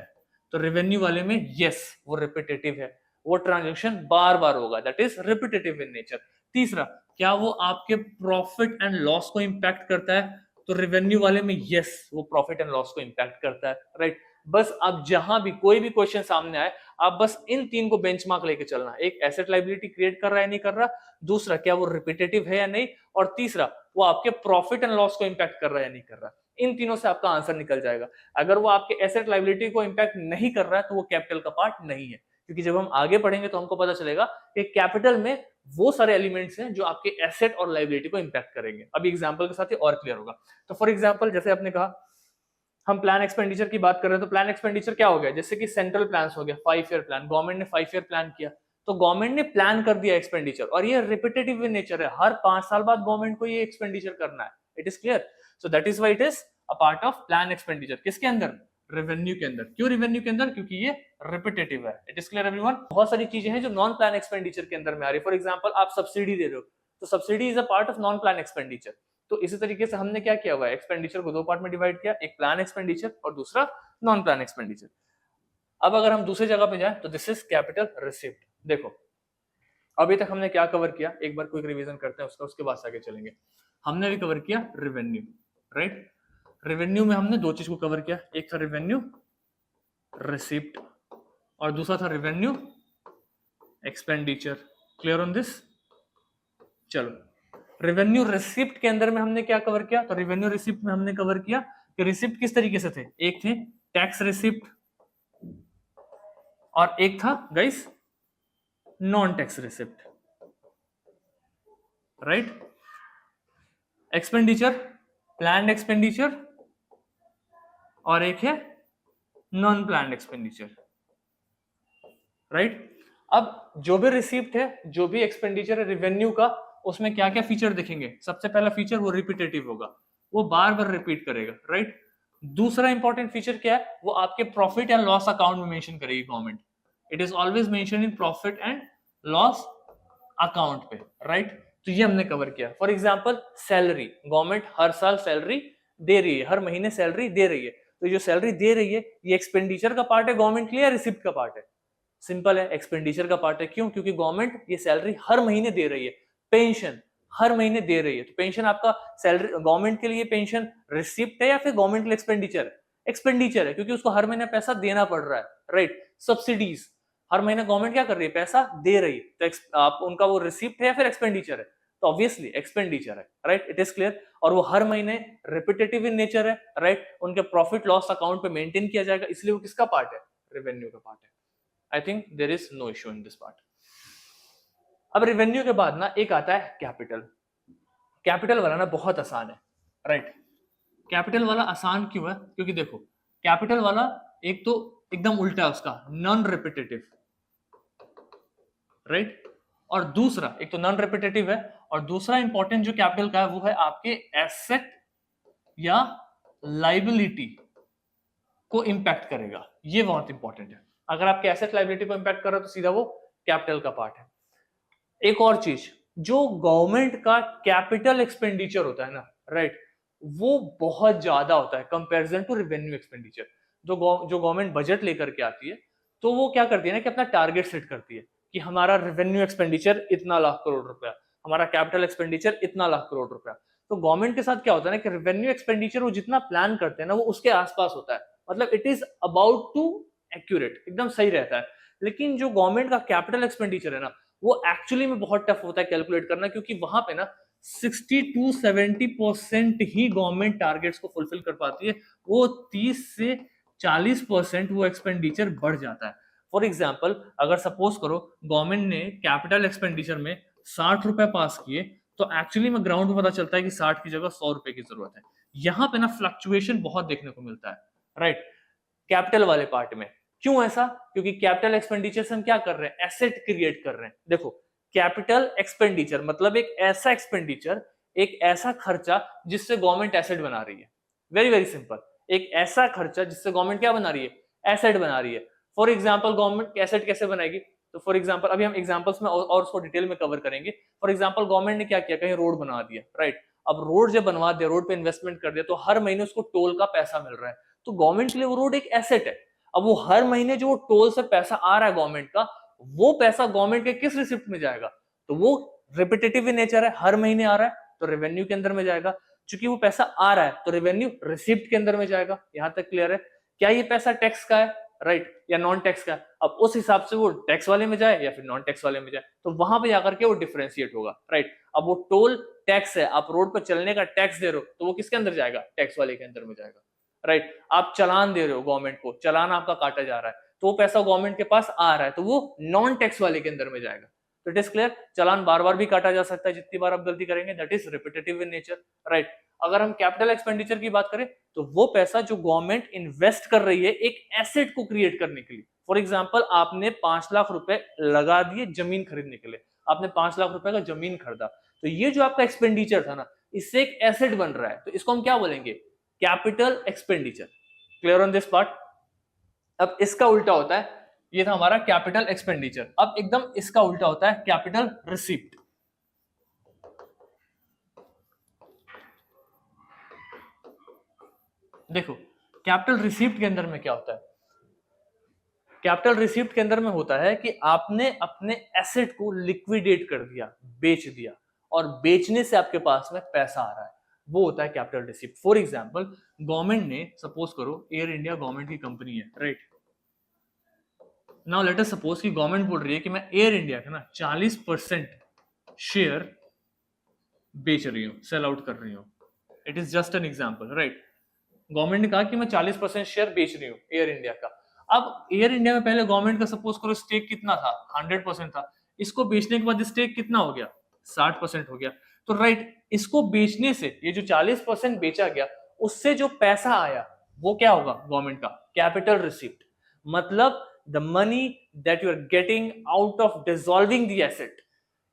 तो रेवेन्यू वाले में यस वो रिपीटेटिव है, वो ट्रांजेक्शन बार बार होगा, that is repetitive in nature. तीसरा, क्या वो आपके प्रॉफिट एंड लॉस को इंपैक्ट करता है? तो रेवेन्यू वाले में यस वो प्रॉफिट एंड लॉस को इंपैक्ट करता है, राइट। बस आप जहां भी कोई भी क्वेश्चन सामने आए, आप बस इन तीन को बेंचमार्क लेके चलना, एक एसेट लायबिलिटी क्रिएट कर रहा है नहीं कर रहा, दूसरा क्या वो रिपीटेटिव है या नहीं, और तीसरा वो आपके प्रॉफिट एंड लॉस को इंपैक्ट कर रहा है या नहीं कर रहा। इन तीनों से आपका आंसर निकल जाएगा। अगर वो आपके एसेट लायबिलिटी को इंपैक्ट नहीं कर रहा है तो वो कैपिटल का पार्ट नहीं है, क्योंकि जब हम आगे पढ़ेंगे तो हमको पता चलेगा कि कैपिटल में वो सारे एलिमेंट्स हैं जो आपके एसेट और लायबिलिटी को इंपैक्ट करेंगे। अभी एग्जांपल के साथ ही और क्लियर होगा। तो फॉर एग्जांपल जैसे आपने कहा हम प्लान एक्सपेंडिचर की बात कर रहे हैं, तो प्लान एक्सपेंडिचर क्या हो गया, जैसे कि सेंट्रल प्लान हो गया, 5 ईयर प्लान, गवर्नमेंट ने 5 ईयर प्लान किया, तो गवर्नमेंट ने प्लान कर दिया एक्सपेंडिचर, और ये रिपीटेटिव इन नेचर है, हर 5 साल बाद गवर्नमेंट को ये एक्सपेंडिचर करना है। It is clear. So that is why it is a part of plan expenditure. किसके अंदर, रेवेन्यू के अंदर। क्यों रेवेन्यू के अंदर, क्योंकि ये रिपीटेटिव है। It is clear everyone. बहुत सारी चीजें हैं जो नॉन प्लान एक्सपेंडिचर के अंदर में आ रही है। फॉर एग्जांपल आप सब्सिडी दे रहे हो, तो subsidy is a part of non plan expenditure. तो इसी तरीके से हमने क्या किया हुआ है, एक्सपेंडिचर को दो पार्ट में डिवाइड किया, एक प्लान एक्सपेंडिचर और दूसरा नॉन प्लान एक्सपेंडिचर। अब अगर हम दूसरी जगह पे जाएं तो दिस इज कैपिटल रिसिप्ट। देखो अभी तक हमने क्या कवर किया, एक बार क्विक रिवीजन करते हैं उसका, उसके बाद आगे चलेंगे। हमने भी कवर किया रेवेन्यू, राइट। रेवेन्यू में हमने दो चीज को कवर किया, एक था रेवेन्यू रिसिप्ट और दूसरा था revenue expenditure. Clear on this. चलो रेवेन्यू रिसिप्ट के अंदर में हमने क्या कवर किया, तो रेवेन्यू रिसिप्ट में हमने कवर किया कि रिसिप्ट किस तरीके से थे, एक थे टैक्स रिसिप्ट और एक था guys non tax receipt, right. Expenditure planned expenditure और एक है नॉन प्लान्ड एक्सपेंडिचर, राइट। अब जो भी रिसिप्ट है, जो भी एक्सपेंडिचर है रेवेन्यू का, उसमें क्या क्या फीचर दिखेंगे। सबसे पहला फीचर वो रिपीटेटिव होगा, वो बार बार रिपीट करेगा, राइट। दूसरा इंपॉर्टेंट फीचर क्या है, वो आपके प्रॉफिट एंड लॉस अकाउंट में मेंशन करेगी government. It is always mention in profit and loss account पे, राइट। तो ये हमने कवर किया। फॉर एग्जांपल सैलरी, गवर्नमेंट हर साल सैलरी दे रही है, हर महीने सैलरी दे रही है, तो जो सैलरी दे रही है ये एक्सपेंडिचर का पार्ट है गवर्नमेंट के लिए या रिसिप्ट का पार्ट है। सिंपल है, एक्सपेंडिचर का पार्ट है। क्यों, क्योंकि गवर्नमेंट ये सैलरी हर महीने दे रही है, पेंशन हर महीने दे रही है। तो पेंशन आपका सैलरी गवर्नमेंट के लिए पेंशन रिसिप्ट है या फिर गवर्नमेंट के लिए एक्सपेंडिचर है, एक्सपेंडिचर है, क्योंकि उसको हर महीने पैसा देना पड़ रहा है, राइट। सब्सिडीज हर महीने गवर्नमेंट क्या कर रही है, पैसा दे रही है, तो आप उनका वो रिसिप्ट है या फिर एक्सपेंडिचर है, तो ऑब्वियसली एक्सपेंडिचर है, राइट। It is clear. और वो हर महीने रिपीटेटिव इन नेचर है, राइट। उनके प्रॉफिट लॉस अकाउंट पे मेंटेन किया जाएगा, इसलिए वो किसका पार्ट है, रेवेन्यू का पार्ट है। I think there is no issue in this part. अब रेवेन्यू के बाद ना एक आता है कैपिटल। कैपिटल वाला ना बहुत आसान है, राइट। कैपिटल वाला आसान क्यों है, क्योंकि देखो कैपिटल वाला एक तो एकदम उल्टा है उसका, नॉन रिपीटेटिव, राइट। और दूसरा एक तो नॉन रिपीटेटिव है, और दूसरा इंपॉर्टेंट जो कैपिटल का है वो है आपके एसेट या लाइबिलिटी को इंपैक्ट करेगा। ये बहुत इंपॉर्टेंट है। अगर आपके एसेट लाइबिलिटी को इंपैक्ट कर रहा है तो सीधा वो कैपिटल का पार्ट है। एक और चीज, जो गवर्नमेंट का कैपिटल एक्सपेंडिचर होता है ना, राइट, वो बहुत ज्यादा होता है कंपैरिजन टू रेवेन्यू एक्सपेंडिचर। जो गवर्नमेंट बजट लेकर के आती है, तो वो क्या करती है ना कि अपना टारगेट सेट करती है कि हमारा रेवेन्यू एक्सपेंडिचर इतना लाख करोड़ रुपया, हमारा कैपिटल एक्सपेंडिचर इतना लाख करोड़ रुपया। तो गवर्नमेंट के साथ क्या होता है ना कि रेवेन्यू एक्सपेंडिचर वो जितना प्लान करते हैं ना वो उसके आसपास होता है, मतलब it is about to accurate, एकदम सही रहता है। लेकिन जो गवर्नमेंट का कैपिटल एक्सपेंडिचर है ना, वो एक्चुअली में बहुत टफ होता है कैलकुलेट करना, क्योंकि वहां पे ना 60 to 70% ही गवर्नमेंट टारगेट्स को फुलफिल कर पाती है, वो 30 से 40% वो एक्सपेंडिचर बढ़ जाता है। फॉर एग्जाम्पल अगर सपोज करो गवर्नमेंट ने कैपिटल एक्सपेंडिचर में 60 रुपए पास किए, तो एक्चुअली में ग्राउंड में पता चलता है कि 60 की जगह 100 रुपए की जरूरत है। यहाँ पे ना फ्लक्चुएशन बहुत देखने को मिलता है, राइट, कैपिटल वाले पार्ट में। क्यों ऐसा, क्योंकि कैपिटल एक्सपेंडिचर से हम क्या कर रहे हैं, एसेट क्रिएट कर रहे हैं। देखो कैपिटल एक्सपेंडिचर मतलब एक ऐसा एक्सपेंडिचर, एक ऐसा खर्चा जिससे गवर्नमेंट एसेट बना रही है। वेरी वेरी सिंपल, एक ऐसा खर्चा जिससे गवर्नमेंट क्या बना रही है, एसेट बना रही है। फॉर एग्जाम्पल गवर्नमेंट एसेट कैसे बनाएगी, तो फॉर एग्जाम्पल अभी हम एग्जाम्पल्स में और उसको डिटेल में कवर करेंगे। फॉर एग्जाम्पल गवर्नमेंट ने क्या किया, कहीं रोड बना दिया, राइट। अब रोड जब बनवा दिया, रोड पे इन्वेस्टमेंट कर दिया, तो हर महीने उसको टोल का पैसा मिल रहा है, तो गवर्नमेंट के लिए वो रोड एक एसेट है। अब वो हर महीने जो टोल से पैसा आ रहा है गवर्नमेंट का, वो पैसा गवर्नमेंट के किस रिसिप्ट में जाएगा, तो वो रिपीटेटिव इन नेचर है, हर महीने आ रहा है, तो रेवेन्यू के अंदर में जाएगा। चूंकि वो पैसा आ रहा है तो रेवेन्यू रिसिप्ट के अंदर में जाएगा। यहां तक क्लियर है? क्या ये पैसा टैक्स का है, राइट, या नॉन टैक्स का? अब उस हिसाब से वो टैक्स वाले में जाए या फिर नॉन टैक्स वाले में जाए, तो वहां पे जाकर के वो डिफरेंशिएट होगा, राइट। अब वो टोल टैक्स है, आप रोड पर चलने का टैक्स दे रहे हो, तो वो किसके अंदर जाएगा? टैक्स वाले के अंदर में जाएगा, राइट। आप चालान दे रहे हो गवर्नमेंट को, चालान आपका काटा जा रहा है, तो वो पैसा गवर्नमेंट के पास आ रहा है, तो वो नॉन टैक्स वाले के अंदर में जाएगा। तो इट इज क्लियर, चालान बार बार भी काटा जा सकता है जितनी बार आप गलती करेंगे, that is repetitive in nature, right. अगर हम कैपिटल एक्सपेंडिचर की बात करें तो वो पैसा जो गवर्नमेंट इन्वेस्ट कर रही है एक एसेट को क्रिएट करने के लिए। फॉर एग्जांपल, आपने 5 लाख रुपए लगा दिए जमीन खरीदने के लिए, आपने 5 लाख रुपए का जमीन खरीदा, तो ये जो आपका एक्सपेंडिचर था ना, इससे एक एसेट बन रहा है, तो इसको हम क्या बोलेंगे? Capital expenditure. Clear on this part? अब इसका उल्टा होता है, ये था हमारा कैपिटल एक्सपेंडिचर, अब एकदम इसका उल्टा होता है कैपिटल रिसीप्ट। देखो कैपिटल रिसीप्ट के अंदर में क्या होता है? कैपिटल रिसीप्ट के अंदर में होता है कि आपने अपने एसेट को लिक्विडेट कर दिया, बेच दिया, और बेचने से आपके पास में पैसा आ रहा है, वो होता है capital receipt. For example, government ने, सपोज करो एयर इंडिया गवर्नमेंट की कंपनी है, right. Now let us suppose कि गवर्नमेंट बोल रही है कि मैं एयर इंडिया का ना 40% शेयर बेच रही हूं, सेल आउट कर रही हूं। It is just an example, right. Government ने कहा कि मैं 40% शेयर बेच रही हूँ एयर इंडिया का। अब एयर इंडिया में पहले गवर्नमेंट का सपोज करो स्टेक कितना था? 100% था। इसको बेचने के बाद स्टेक कितना हो गया? 60% हो गया। तो राइट, इसको बेचने से ये जो 40% बेचा गया, उससे जो पैसा आया वो क्या होगा? गवर्नमेंट का कैपिटल रिसीप्ट। मतलब the money that you are getting out of dissolving the asset,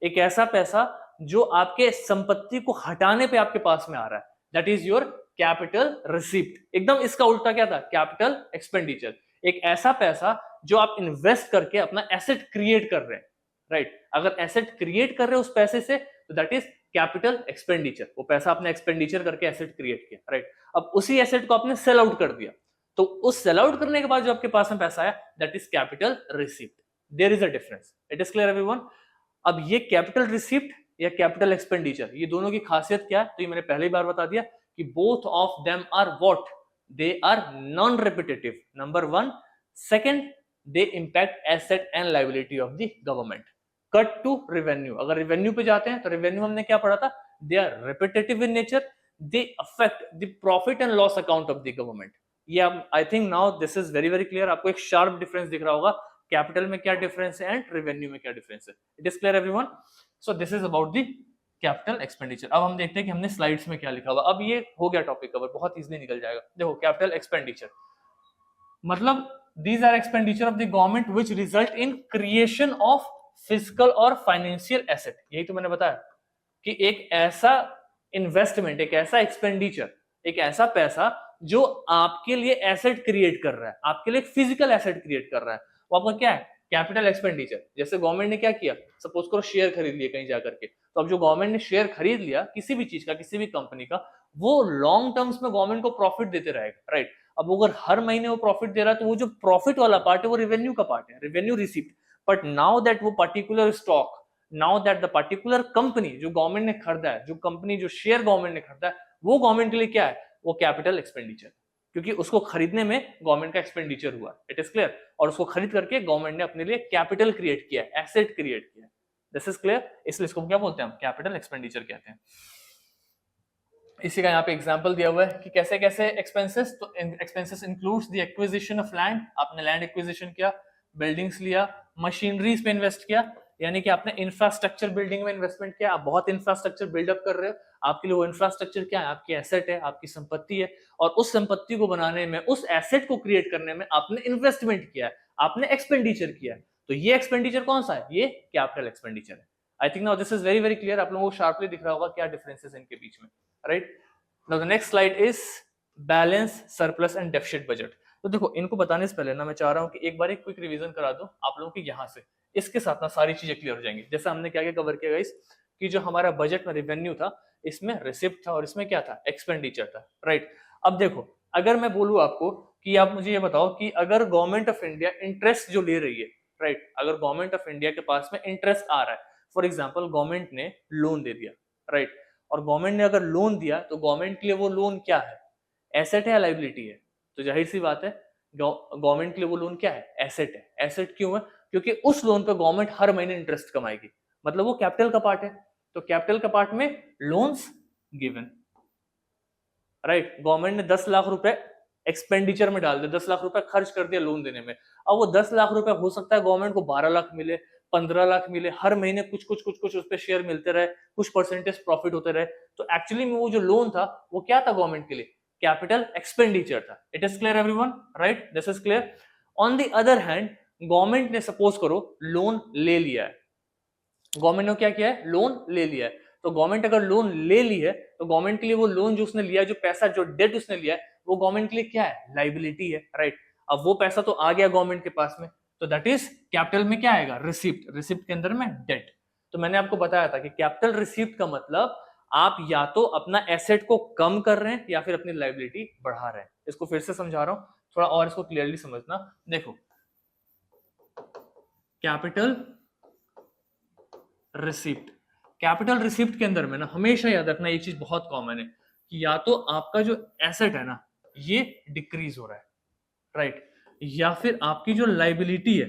एक ऐसा पैसा जो आपके संपत्ति को हटाने पे आपके पास में आ रहा है, that is your capital receipt. एकदम इसका उल्टा क्या था? Capital expenditure. एक ऐसा पैसा जो आप इन्वेस्ट करके अपना एसेट क्रिएट कर रहे हैं, राइट। अगर एसेट क्रिएट कर रहे हैं उस पैसे से, तो दैट इज कैपिटल एक्सपेंडिचर। वो पैसा आपने एक्सपेंडिचर करके एसेट क्रिएट किया, राइट। अब उसी एसेट को आपने सेल आउट कर दिया, तो उस सेल आउट करने के बाद जो आपके पास में पैसा आया, that is capital receipt. There is a difference. It is clear everyone? अब ये कैपिटल रिसीप्ट या कैपिटल एक्सपेंडिचर, ये दोनों की खासियत क्या है? तो ये मैंने पहले ही बार बता दिया कि both of them are what? They are non repetitive, number 1। Second, they impact asset and liability of the government. Cut to revenue, अगर रेवेन्यू पे जाते हैं तो रेवेन्यू हमने क्या पढ़ा था? They are repetitive in nature, they affect the profit and loss account of the government. ये I think now this is very very clear. आपको एक शार्प डिफरेंस दिख रहा होगा, कैपिटल में क्या डिफरेंस है एंड रेवेन्यू में क्या डिफरेंस है। It is clear everyone? So this is about the capital expenditure. अब हम देखते हैं कि हमने स्लाइड्स में क्या लिखा हुआ। अब ये हो गया टॉपिक कवर, बहुत इजीली निकल जाएगा। देखो कैपिटल एक्सपेंडिचर मतलब these are expenditure of the government which result in creation of physical और financial asset। यही तो मैंने बताया कि एक ऐसा इन्वेस्टमेंट, एक ऐसा एक्सपेंडिचर, एक ऐसा पैसा जो आपके लिए एसेट क्रिएट कर रहा है, आपके लिए फिजिकल एसेट क्रिएट कर रहा है, वो आपका क्या है? Capital expenditure. जैसे गवर्नमेंट ने क्या किया, सपोज करो शेयर खरीद लिए कहीं जाकर के, तो अब जो गवर्नमेंट ने शेयर खरीद लिया किसी भी चीज का, किसी भी कंपनी का, वो लॉन्ग टर्म्स में गवर्नमेंट को प्रॉफिट देते रहेगा, राइट। अब अगर हर महीने वो प्रॉफिट दे रहा है, तो वो जो प्रॉफिट वाला पार्ट है वो रेवेन्यू का पार्ट है, revenue receipt. But now that वो particular stock, now that the particular company जो गवर्नमेंट ने खरीदा है, जो कंपनी, जो शेयर गवर्नमेंट ने खरीदा है, वो गवर्नमेंट के लिए क्या है? वो कैपिटल एक्सपेंडिचर, क्योंकि उसको खरीदने में गवर्नमेंट का एक्सपेंडिचर हुआ। It is clear? और उसको खरीद करके गवर्नमेंट ने अपने लिए कैपिटल क्रिएट किया, एसेट क्रिएट किया। This is clear? इसलिए इसको क्या बोलते हैं? हम कैपिटल एक्सपेंडिचर कहते हैं। इसी का यहाँ पे एग्जांपल दिया हुआ है कि कैसे कैसे एक्सपेंसेस। तो expenses includes the acquisition of land, आपने लैंड एक्विजिशन किया, बिल्डिंग्स लिया, मशीनरीज पे इन्वेस्ट किया, यानी कि आपने इंफ्रास्ट्रक्चर बिल्डिंग में इन्वेस्टमेंट किया। आप बहुत इंफ्रास्ट्रक्चर बिल्डअप कर रहे हो, आपके लिए वो इंफ्रास्ट्रक्चर क्या है? आपकी एसेट है, आपकी संपत्ति है, और उस संपत्ति को बनाने में, उस एसेट को क्रिएट करने में आपने इन्वेस्टमेंट किया है, आपने एक्सपेंडिचर किया है। तो ये एक्सपेंडिचर कौन सा है? ये कैपिटल एक्सपेंडिचर है। I think now this is very very clear. आप लोगों को शार्पली दिख रहा होगा क्या डिफरेंसेस इनके बीच में, right. Now the next slide is balance, surplus and deficit budget. तो देखो, इनको बताने से पहले ना मैं चाह रहा हूं कि एक बार एक क्विक रिवीजन करा दूं आप लोगों की, यहां से इसके साथ ना सारी चीजें क्लियर हो जाएंगी। जैसे हमने क्या क्या कवर किया गाइस, कि जो हमारा बजट में रेवेन्यू था, इसमें रिसिप्ट था और इसमें क्या था? एक्सपेंडिचर था, राइट। अब देखो, अगर मैं बोलूं आपको कि आप मुझे ये बताओ कि अगर गवर्नमेंट ऑफ इंडिया इंटरेस्ट जो ले रही है, राइट, अगर गवर्नमेंट ऑफ इंडिया के पास में इंटरेस्ट आ रहा है, फॉर एग्जाम्पल गवर्नमेंट ने लोन दे दिया, राइट, और गवर्नमेंट ने अगर लोन दिया तो गवर्नमेंट के लिए वो लोन क्या है, एसेट है या लाइबिलिटी है? तो जाहिर सी बात है गवर्नमेंट के लिए वो लोन क्या है, एसेट है। एसेट क्यों है? क्योंकि उस लोन पे गवर्नमेंट हर महीने इंटरेस्ट कमाएगी, मतलब वो कैपिटल का पार्ट है। तो कैपिटल का पार्ट में लोन्स गिवन, राइट। गवर्नमेंट ने 10 लाख रुपए एक्सपेंडिचर में डाल दिया, 10 लाख रुपए खर्च कर दिया लोन देने में। अब वो 10 लाख रुपए हो सकता है गवर्नमेंट को 12 लाख मिले, 15 लाख मिले, हर महीने कुछ कुछ कुछ कुछ उस पे शेयर मिलते रहे, कुछ परसेंटेज प्रॉफिट होते रहे। तो एक्चुअली में वो जो लोन था वो क्या था गवर्नमेंट के लिए, कैपिटल एक्सपेंडिचर था। It is clear everyone, right? This is clear. On the other hand government ने सपोज करो लोन ले लिया है, गवर्नमेंट ने क्या किया है, लोन ले लिया है। तो गवर्नमेंट अगर लोन ले ली है तो गवर्नमेंट के लिए वो लोन जो उसने लिया है, जो पैसा जो डेट उसने लिया है, वो गवर्नमेंट के लिए क्या है, लाइबिलिटी है, राइट। अब वो पैसा तो आ गया गवर्नमेंट के पास में, तो दैट इज कैपिटल में क्या आएगा, रिसिप्ट। रिसिप्ट के अंदर में डेट। तो मैंने आपको बताया था कि कैपिटल रिसिप्ट का मतलब आप या तो अपना एसेट को कम कर रहे हैं या फिर अपनी लाइबिलिटी बढ़ा रहे हैं। इसको फिर से समझा रहा हूं, थोड़ा और इसको क्लियरली समझना। देखो, कैपिटल रिसिप्ट, कैपिटल रिसिप्ट के अंदर में ना हमेशा याद रखना एक चीज बहुत कॉमन है कि या तो आपका जो एसेट है ना ये डिक्रीज हो रहा है, राइट, या फिर आपकी जो लाइबिलिटी है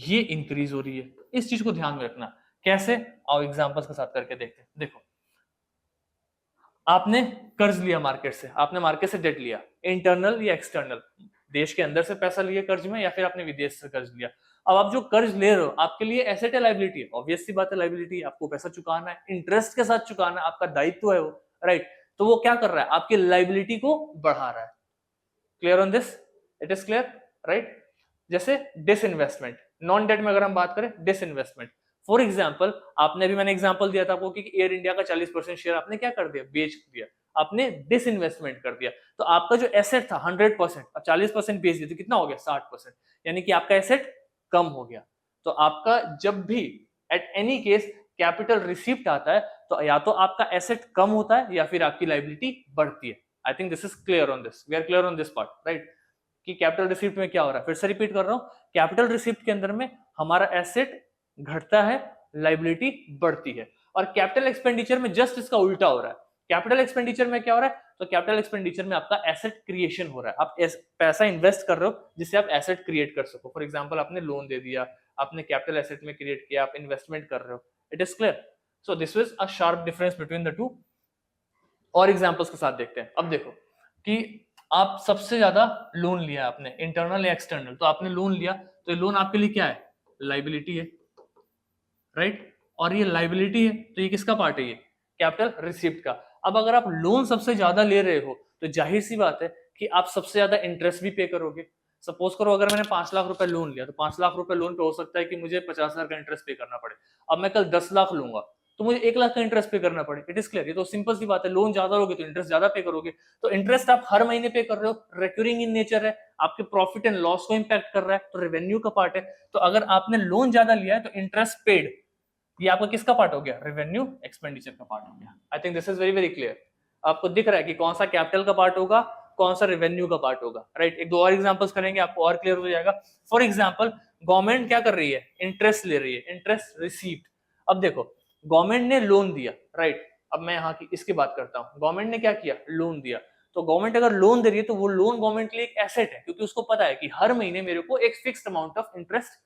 ये इंक्रीज हो रही है। इस चीज को ध्यान में रखना। कैसे? आओ एग्जांपल्स के साथ करके देखते हैं। देखो, आपने कर्ज लिया मार्केट से, आपने मार्केट से डेट लिया, इंटरनल या एक्सटर्नल, देश के अंदर से पैसा लिए कर्ज में या फिर आपने विदेश से कर्ज लिया। अब आप जो कर्ज ले रहे हो आपके लिए एसेट है लाइबिलिटी है? ऑब्वियस सी बात है लाइबिलिटी है, आपको पैसा चुकाना है, इंटरेस्ट के साथ चुकाना है, आपका दायित्व है वो, राइट। तो वो क्या कर रहा है, आपकी लाइबिलिटी को बढ़ा रहा है। Clear on this? It is clear, right. जैसे डिसइन्वेस्टमेंट, नॉन डेट में अगर हम बात करें, डिसइन्वेस्टमेंट फॉर एग्जाम्पल, आपने भी, मैंने एग्जाम्पल दिया था आपको कि एयर इंडिया का 40% शेयर आपने क्या कर दिया, बेच दिया, आपने डिसइन्वेस्टमेंट कर दिया। तो आपका जो एसेट था 100%, अब 40% बेच दिया तो कितना हो गया, 60%, यानी कि आपका एसेट कम हो गया। तो आपका जब भी at any case capital receipt आता है तो या तो आपका एसेट कम होता है या फिर आपकी लाइबिलिटी बढ़ती है। I think this is clear on this, we are clear on this part, right, कि कैपिटल रिसिप्ट में क्या हो रहा है। फिर से रिपीट कर रहा हूं, कैपिटल रिसिप्ट के अंदर में हमारा एसेट घटता है, लाइबिलिटी बढ़ती है। और कैपिटल एक्सपेंडिचर में जस्ट इसका उल्टा हो रहा है। कैपिटल एक्सपेंडिचर में क्या हो रहा है, तो कैपिटल एक्सपेंडिचर में आपका एसेट क्रिएशन हो रहा है, आप पैसा इन्वेस्ट कर रहे हो जिससे आप एसेट क्रिएट कर सको। फॉर एग्जांपल, आपने लोन दे दिया, आपने कैपिटल एसेट में क्रिएट किया, आप इन्वेस्टमेंट कर रहे हो। It is clear. So this was a sharp difference between the two. और एग्जांपल्स के साथ देखते हैं। अब देखो कि आप सबसे ज्यादा लोन लिया आपने, इंटरनल या एक्सटर्नल, तो आपने लोन लिया तो ये लोन आपके लिए क्या है, लाइबिलिटी है, राइट। और ये लाइबिलिटी है तो ये किसका पार्ट है, ये कैपिटल रिसिप्ट का। अब अगर आप लोन सबसे ज्यादा ले रहे हो तो जाहिर सी बात है कि आप सबसे ज्यादा इंटरेस्ट भी पे करोगे। सपोज करो अगर मैंने 5 लाख रुपए लोन लिया तो 5 लाख रुपए लोन पे हो सकता है कि मुझे 50,000 का इंटरेस्ट पे करना पड़े। अब मैं कल 10 लाख लूंगा तो मुझे 1 लाख का इंटरेस्ट पे करना पड़े। इट इज क्लियर, ये तो सिंपल सी बात है। लोन ज्यादा लोगे तो इंटरेस्ट ज्यादा पे करोगे, तो इंटरेस्ट आप हर महीने पे कर रहे हो, रिकरिंग इन नेचर है, आपके प्रॉफिट एंड लॉस को इंपैक्ट कर रहा है, तो रेवेन्यू का पार्ट है। तो अगर आपने लोन ज्यादा लिया है तो इंटरेस्ट पेड ये आपका किसका पार्ट हो गया, रेवेन्यू एक्सपेंडिचर का पार्ट हो गया। आई think this is very very clear. आपको दिख रहा है कि कौन सा कैपिटल का पार्ट होगा, कौन सा रेवेन्यू का पार्ट होगा, राइट। एक दो और एग्जांपल्स करेंगे, आपको और क्लियर हो जाएगा। फॉर एग्जांपल, गवर्नमेंट क्या कर रही है, इंटरेस्ट ले रही है, इंटरेस्ट रिसीव्ड। अब देखो, गवर्नमेंट ने लोन दिया, राइट। अब मैं यहाँ की इसकी बात करता हूँ, गवर्नमेंट ने क्या किया, लोन दिया। तो गवर्नमेंट अगर लोन दे रही है तो वो लोन गवर्नमेंट के लिए एक एसेट है, क्योंकि उसको पता है कि हर महीने मेरे को एक फिक्स्ड अमाउंट ऑफ इंटरेस्ट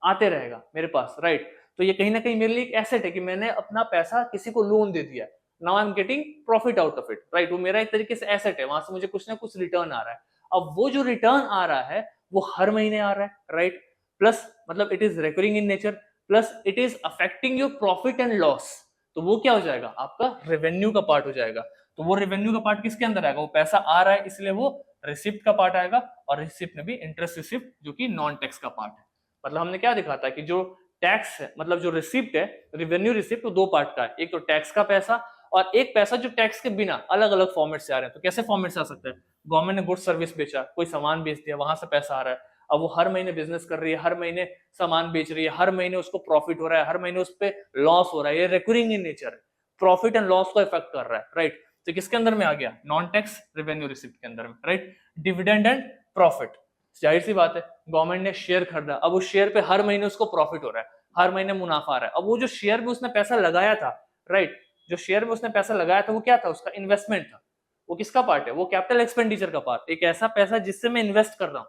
आते रहेगा मेरे पास, राइट। तो ये कहीं ना कहीं मेरे लिए एक एसेट है कि मैंने अपना पैसा किसी को लोन दे दिया, now I am getting profit out of it, right. वो मेरा एक तरीके से एसेट है, वहां से मुझे कुछ ना कुछ रिटर्न आ रहा है। अब वो जो रिटर्न आ रहा है वो हर महीने आ रहा है, राइट। प्लस मतलब it is recurring in nature, plus it is affecting your profit and loss. तो वो क्या हो जाएगा, आपका रेवेन्यू का पार्ट हो जाएगा। तो वो रेवेन्यू का पार्ट किसके अंदर आएगा, वो पैसा आ रहा है इसलिए वो रिसिप्ट का पार्ट आएगा। और रिसिप्ट में भी इंटरेस्ट रिसिप्ट जो कि नॉन टैक्स का पार्ट है। मतलब हमने क्या दिखा था कि जो टैक्स है, मतलब जो रिसिप्ट है, रेवेन्यू रिसिप्ट, तो दो पार्ट का है, एक तो टैक्स का पैसा और एक पैसा जो टैक्स के बिना अलग अलग फॉर्मेट से आ रहे हैं। तो कैसे फॉर्मेट से आ सकते हैं, गवर्नमेंट ने गुड्स सर्विस बेचा, कोई सामान बेच दिया, वहां से पैसा आ रहा है। अब वो हर महीने बिजनेस कर रही है, हर महीने सामान बेच रही है, हर महीने उसको प्रॉफिट हो रहा है, हर महीने उस पर लॉस हो रहा है, ये रिकरिंग इन नेचर है, प्रॉफिट एंड लॉस को इफेक्ट कर रहा है, राइट। तो किसके अंदर में आ गया, नॉन टैक्स रेवेन्यू रिसिप्ट के अंदर में, राइट। डिविडेंड एंड प्रॉफिट, जाहिर सी बात है, गवर्नमेंट ने शेयर खरीदा, अब उस शेयर पे हर महीने उसको प्रॉफिट हो रहा है, हर महीने मुनाफा आ रहा है। अब वो जो शेयर में उसने पैसा लगाया था, राइट, जो शेयर में उसने पैसा लगाया था वो क्या था, उसका इन्वेस्टमेंट था। वो किसका पार्ट है, वो कैपिटल एक्सपेंडिचर का पार्ट, एक ऐसा पैसा जिससे मैं इन्वेस्ट कर रहा हूँ,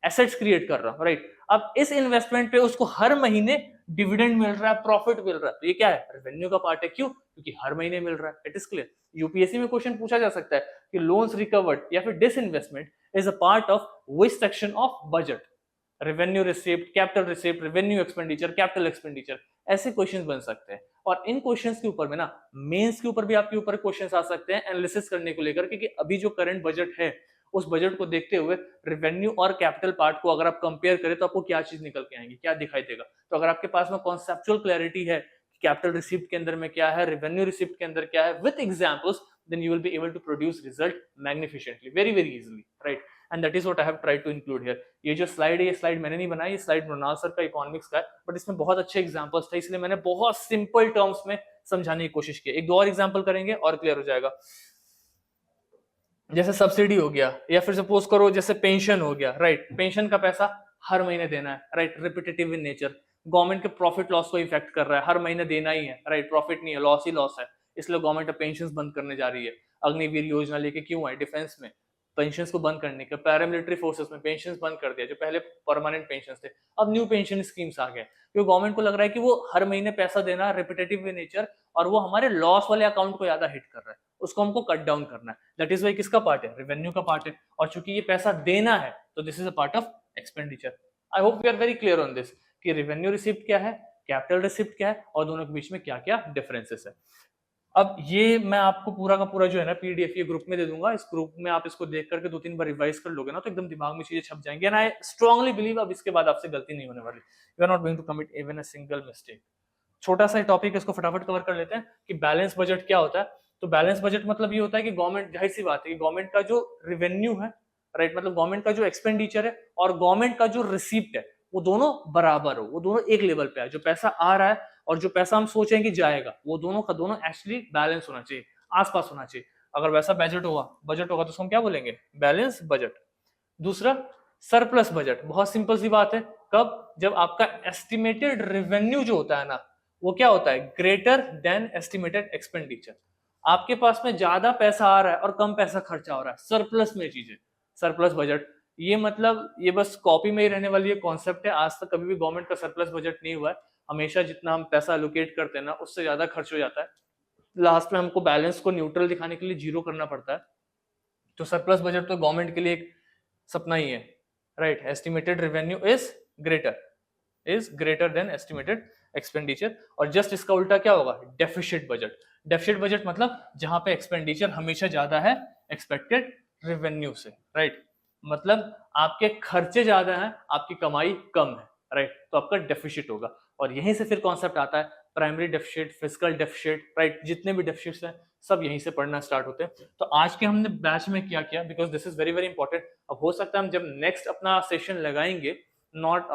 एसेट्स क्रिएट कर रहा हूँ, राइट। अब इस इन्वेस्टमेंट पे उसको हर महीने डिविडेंड मिल रहा है, प्रॉफिट मिल रहा है, तो ये क्या है, रेवेन्यू का पार्ट है। क्यों, क्योंकि हर महीने मिल रहा है। It is clear. यूपीएससी में क्वेश्चन पूछा जा सकता है कि लोन्स रिकवर्ड या फिर disinvestment is a part of which section of budget, revenue receipt, capital receipt, revenue expenditure, capital expenditure, ऐसे क्वेश्चंस बन सकते हैं। और इन क्वेश्चंस के ऊपर में ना मेंस के ऊपर भी आपके ऊपर क्वेश्चंस आ सकते हैं एनालिसिस करने को लेकर, क्योंकि अभी जो करंट बजट है उस बजट को देखते हुए रेवेन्यू और कैपिटल पार्ट को अगर आप कंपेयर करें तो आपको क्या चीज निकल के आएंगी, क्या दिखाई देगा। तो अगर आपके पास में कॉन्सेप्चुअल क्लैरिटी है कैपिटल रिसिप्ट के अंदर में क्या है, रेवेन्यू रिसिप्ट के अंदर क्या है, with examples, then you will be able to produce result magnificently, very very easily, right? And that is what I have tried to include here. ये जो स्लाइड है, ये स्लाइड मैंने नहीं बनाई, ये स्लाइड मृणाल सर का इकोनॉमिक्स का है, बट इसमें बहुत अच्छे एग्जांपल्स थे, इसलिए मैंने बहुत सिंपल टर्म्स में समझाने की कोशिश की। एक दो और एग्जांपल करेंगे और क्लियर हो जाएगा। जैसे सब्सिडी हो गया, या फिर सपोज करो जैसे पेंशन हो गया, राइट। पेंशन का पैसा हर महीने देना है, right, repetitive in nature, government के प्रॉफिट लॉस को इफेक्ट कर रहा है, हर महीने देना ही है, राइट, प्रॉफिट नहीं है, लॉस ही लॉस है, इसलिए गवर्नमेंट पेंशन बंद करने जा रही है। अग्निवीर योजना लेके क्यों है, डिफेंस में पेंशन को बंद करने के, पैरामिलिट्री फोर्सेस में पेंशन बंद कर दिया, जो पहले परमानेंट पेंशन थे, अब न्यू पेंशन स्कीम्स आ गए, क्योंकि गवर्नमेंट को लग रहा है कि वो हर महीने पैसा देना रिपीटेटिव इन नेचर और वो हमारे लॉस वाले अकाउंट को ज्यादा हिट कर रहा है, उसको हमको कट डाउन करना है। दैट इज वाई किसका पार्ट है, रेवेन्यू का पार्ट है। और चूंकि ये पैसा देना है तो this is a part of expenditure. I hope we are very clear on this कि रेवेन्यू रिसिप्ट क्या है, कैपिटल रिसिप्ट क्या है, और दोनों के बीच में क्या क्या डिफरेंसेस है। अब ये मैं आपको पूरा का पूरा जो है ना पीडीएफ ये ग्रुप में दे दूंगा, इस ग्रुप में आप इसको देख करके 2-3 बार रिवाइज कर लोगे ना तो एकदम दिमाग में चीजें छप जाएंगी। एंड आई स्ट्रांगली बिलीव अब इसके बाद आपसे गलती नहीं होने वाली, you are not going to commit even a single mistake. छोटा सा टॉपिक है, इसको फटाफट कवर कर लेते हैं कि बैलेंस बजट क्या होता है। तो बैलेंस बजट मतलब ये होता है कि गवर्नमेंट, जाहिर सी बात है कि गवर्नमेंट का जो रेवेन्यू है, राइट, मतलब गवर्नमेंट का जो एक्सपेंडिचर है और गवर्नमेंट का जो रिसीप्ट है वो दोनों बराबर हो, वो दोनों एक लेवल पे है। जो पैसा आ रहा है और जो पैसा हम सोचें कि जाएगा, वो दोनों का दोनों एक्चुअली बैलेंस होना चाहिए, आसपास होना चाहिए। अगर वैसा बजट होगा तो उसको हम क्या बोलेंगे, बैलेंस बजट। दूसरा, सरप्लस बजट, बहुत सिंपल सी बात है, कब, जब आपका एस्टिमेटेड रेवेन्यू जो होता है ना वो क्या होता है, ग्रेटर देन एस्टिमेटेड एक्सपेंडिचर। आपके पास में ज्यादा पैसा आ रहा है और कम पैसा खर्चा हो रहा है, सरप्लस में चीजें, सरप्लस बजट। ये मतलब ये बस कॉपी में ही रहने वाली कॉन्सेप्ट है, आज तक कभी भी गवर्नमेंट का सरप्लस बजट नहीं हुआ है। हमेशा जितना हम पैसा एलोकेट करते हैं ना उससे ज्यादा खर्च हो जाता है, लास्ट में हमको बैलेंस को न्यूट्रल दिखाने के लिए जीरो करना पड़ता है। तो सरप्लस बजट तो गवर्नमेंट के लिए एक सपना ही है, right. Estimated revenue is greater than estimated expenditure. और जस्ट इसका उल्टा क्या होगा, डेफिसिट बजट। डेफिसिट बजट मतलब जहां पे एक्सपेंडिचर हमेशा ज्यादा है एक्सपेक्टेड रेवेन्यू से, राइट, मतलब आपके खर्चे ज्यादा हैं, आपकी कमाई कम है, राइट, तो आपका डेफिसिट होगा। और यहीं से फिर कॉन्सेप्ट आता है primary deficit, fiscal deficit, right, जितने भी डेफिसिट्स हैं सब यहीं से पढ़ना स्टार्ट होते हैं। तो आज के हमने बैच में क्या किया, because this is very very important. अब हो सकता है हम जब नेक्स्ट अपना सेशन लगाएंगे, नॉट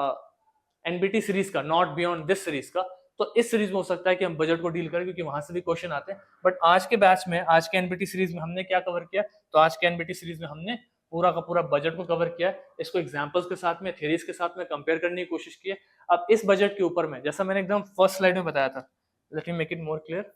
एनबीटी सीरीज का, नॉट बियॉन्ड दिस सीरीज का, तो इस सीरीज में हो सकता है कि हम बजट को डील करें, क्योंकि वहां से भी क्वेश्चन आते हैं। बट आज के बैच में, आज के एनबीटी सीरीज में हमने क्या कवर किया, तो आज के एनबीटी सीरीज में हमने पूरा का पूरा बजट को कवर किया है। इसको एग्जांपल्स के साथ में, थ्योरीज के साथ में कंपेयर करने की कोशिश की है। अब इस बजट के ऊपर में, जैसा मैंने एकदम फर्स्ट स्लाइड में बताया था, let me make it more clear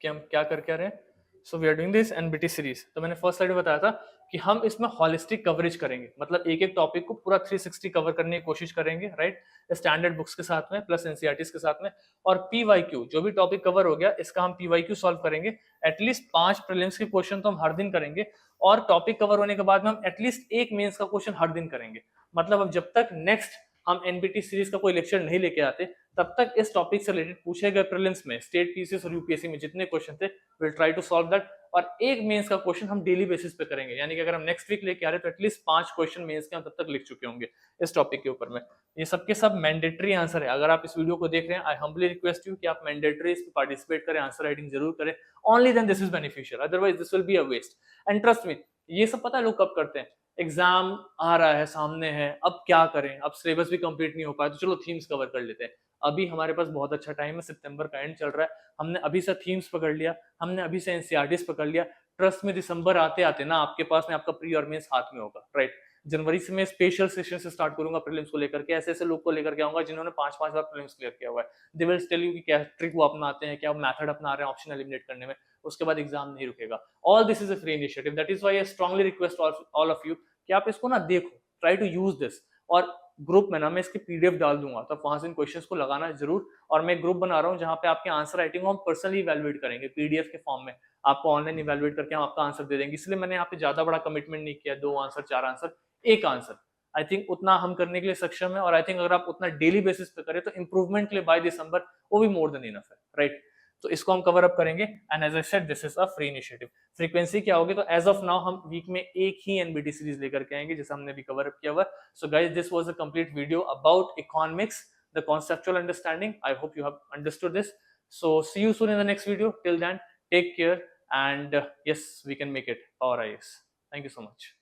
कि हम क्या कर रहे हैं। So we are doing this NBT series. तो मैंने फर्स्ट स्लाइड में बताया था कि हम इसमें हॉलिस्टिक कवरेज करेंगे, मतलब एक एक टॉपिक को पूरा 360 कवर करने की कोशिश करेंगे, राइट, स्टैंडर्ड बुक्स के साथ में प्लस एनसीईआरटीज के साथ में। और पीवाईक्यू, जो भी टॉपिक कवर हो गया इसका हम पीवाईक्यू सॉल्व करेंगे। एटलीस्ट 5 प्रीलिम्स के क्वेश्चन तो हम हर दिन करेंगे, और टॉपिक कवर होने के बाद में हम एटलीस्ट एक मेंस का क्वेश्चन हर दिन करेंगे। मतलब अब जब तक नेक्स्ट हम एनबीटी सीरीज का कोई लेक्चर नहीं लेके आते, तब तक इस टॉपिक से रिलेटेड पूछे गए प्रीलिम्स में, स्टेट पीसीएस और यूपीएससी में जितने क्वेश्चन थे, will try to solve that. और एक मेंस का क्वेश्चन हम डेली बेसिस पे करेंगे, यानी कि अगर हम नेक्स्ट वीक लेके आ रहे हैं तो एटलीस्ट 5 क्वेश्चन मेंस के हम तब तक लिख चुके होंगे इस टॉपिक के ऊपर में। ये सब के सब मैंडेटरी आंसर है। अगर आप इस वीडियो को देख रहे हैं, आई हम्बली रिक्वेस्ट यू कि आप मैंडेटरी इस पे पार्टिसिपेट करें, आंसर राइटिंग जरूर करें, only then this is beneficial, otherwise this will be a waste. And trust me, ये सब पता है लोग कब करते हैं, एग्जाम आ रहा है, सामने है, अब क्या करें, अब सिलेबस भी कंप्लीट नहीं हो पाया तो चलो थीम्स कवर कर लेते हैं। अभी हमारे पास बहुत अच्छा टाइम है, सितंबर का एंड चल रहा है, हमने अभी से थीम्स पकड़ लिया, हमने अभी से एनसीईआरटीज पकड़ लिया। ट्रस्ट में दिसंबर आते आते ना आपके पास में आपका प्री और मेंस हाथ में होगा, राइट। जनवरी से मैं स्पेशल सेशन से स्टार्ट करूंगा प्रीलिम्स को लेकर के, ऐसे ऐसे लोग को लेकर के आऊंगा जिन्होंने 5-5 बार प्रीलिम्स क्लियर किया हुआ है। दे विल टेल यू कि क्या ट्रिक वो अपनाते हैं, क्या मेथड अपना रहे हैं ऑप्शन एलिमिनेट करने में, उसके बाद एग्जाम नहीं रुकेगा। All this is a free initiative, that is why I strongly request all of you कि आप इसको ना देखो, ट्राई टू यूज दिस। और ग्रुप में ना मैं इसकी पीडीएफ डाल दूंगा, तो वहां से इन क्वेश्चंस को लगाना जरूर। और मैं ग्रुप बना रहा हूँ जहाँ पे आपके आंसर राइटिंग हम पर्सनली इवैल्यूएट करेंगे पीडीएफ के फॉर्म में, आपको ऑनलाइन इवैल्यूएट करके हम आपका आंसर दे देंगे। इसलिए मैंने यहाँ पे ज्यादा बड़ा कमिटमेंट नहीं किया, 2 answer 4 answer, 1 answer. I think उतना हम करने के लिए सक्षम है, और आई थिंक अगर आप उतना डेली बेसिस पे करें तो इंप्रूवमेंट के लिए बाय दिसंबर वो भी मोर देन इनफ है, राइट। तो इसको हम कवर अप करेंगे, and as I said this is a free initiative. Frequency क्या होगी, तो एज ऑफ नाउ हम वीक में एक ही एनबीटी सीरीज लेकर के आएंगे, जैसे हमने भी कवर अप किया हुआ। So guys, this was a complete video about economics, the conceptual understanding. I hope you have understood this. So see you soon in the next video. Till then, take care, and yes, we can make it. Power IAS. Thank you so much.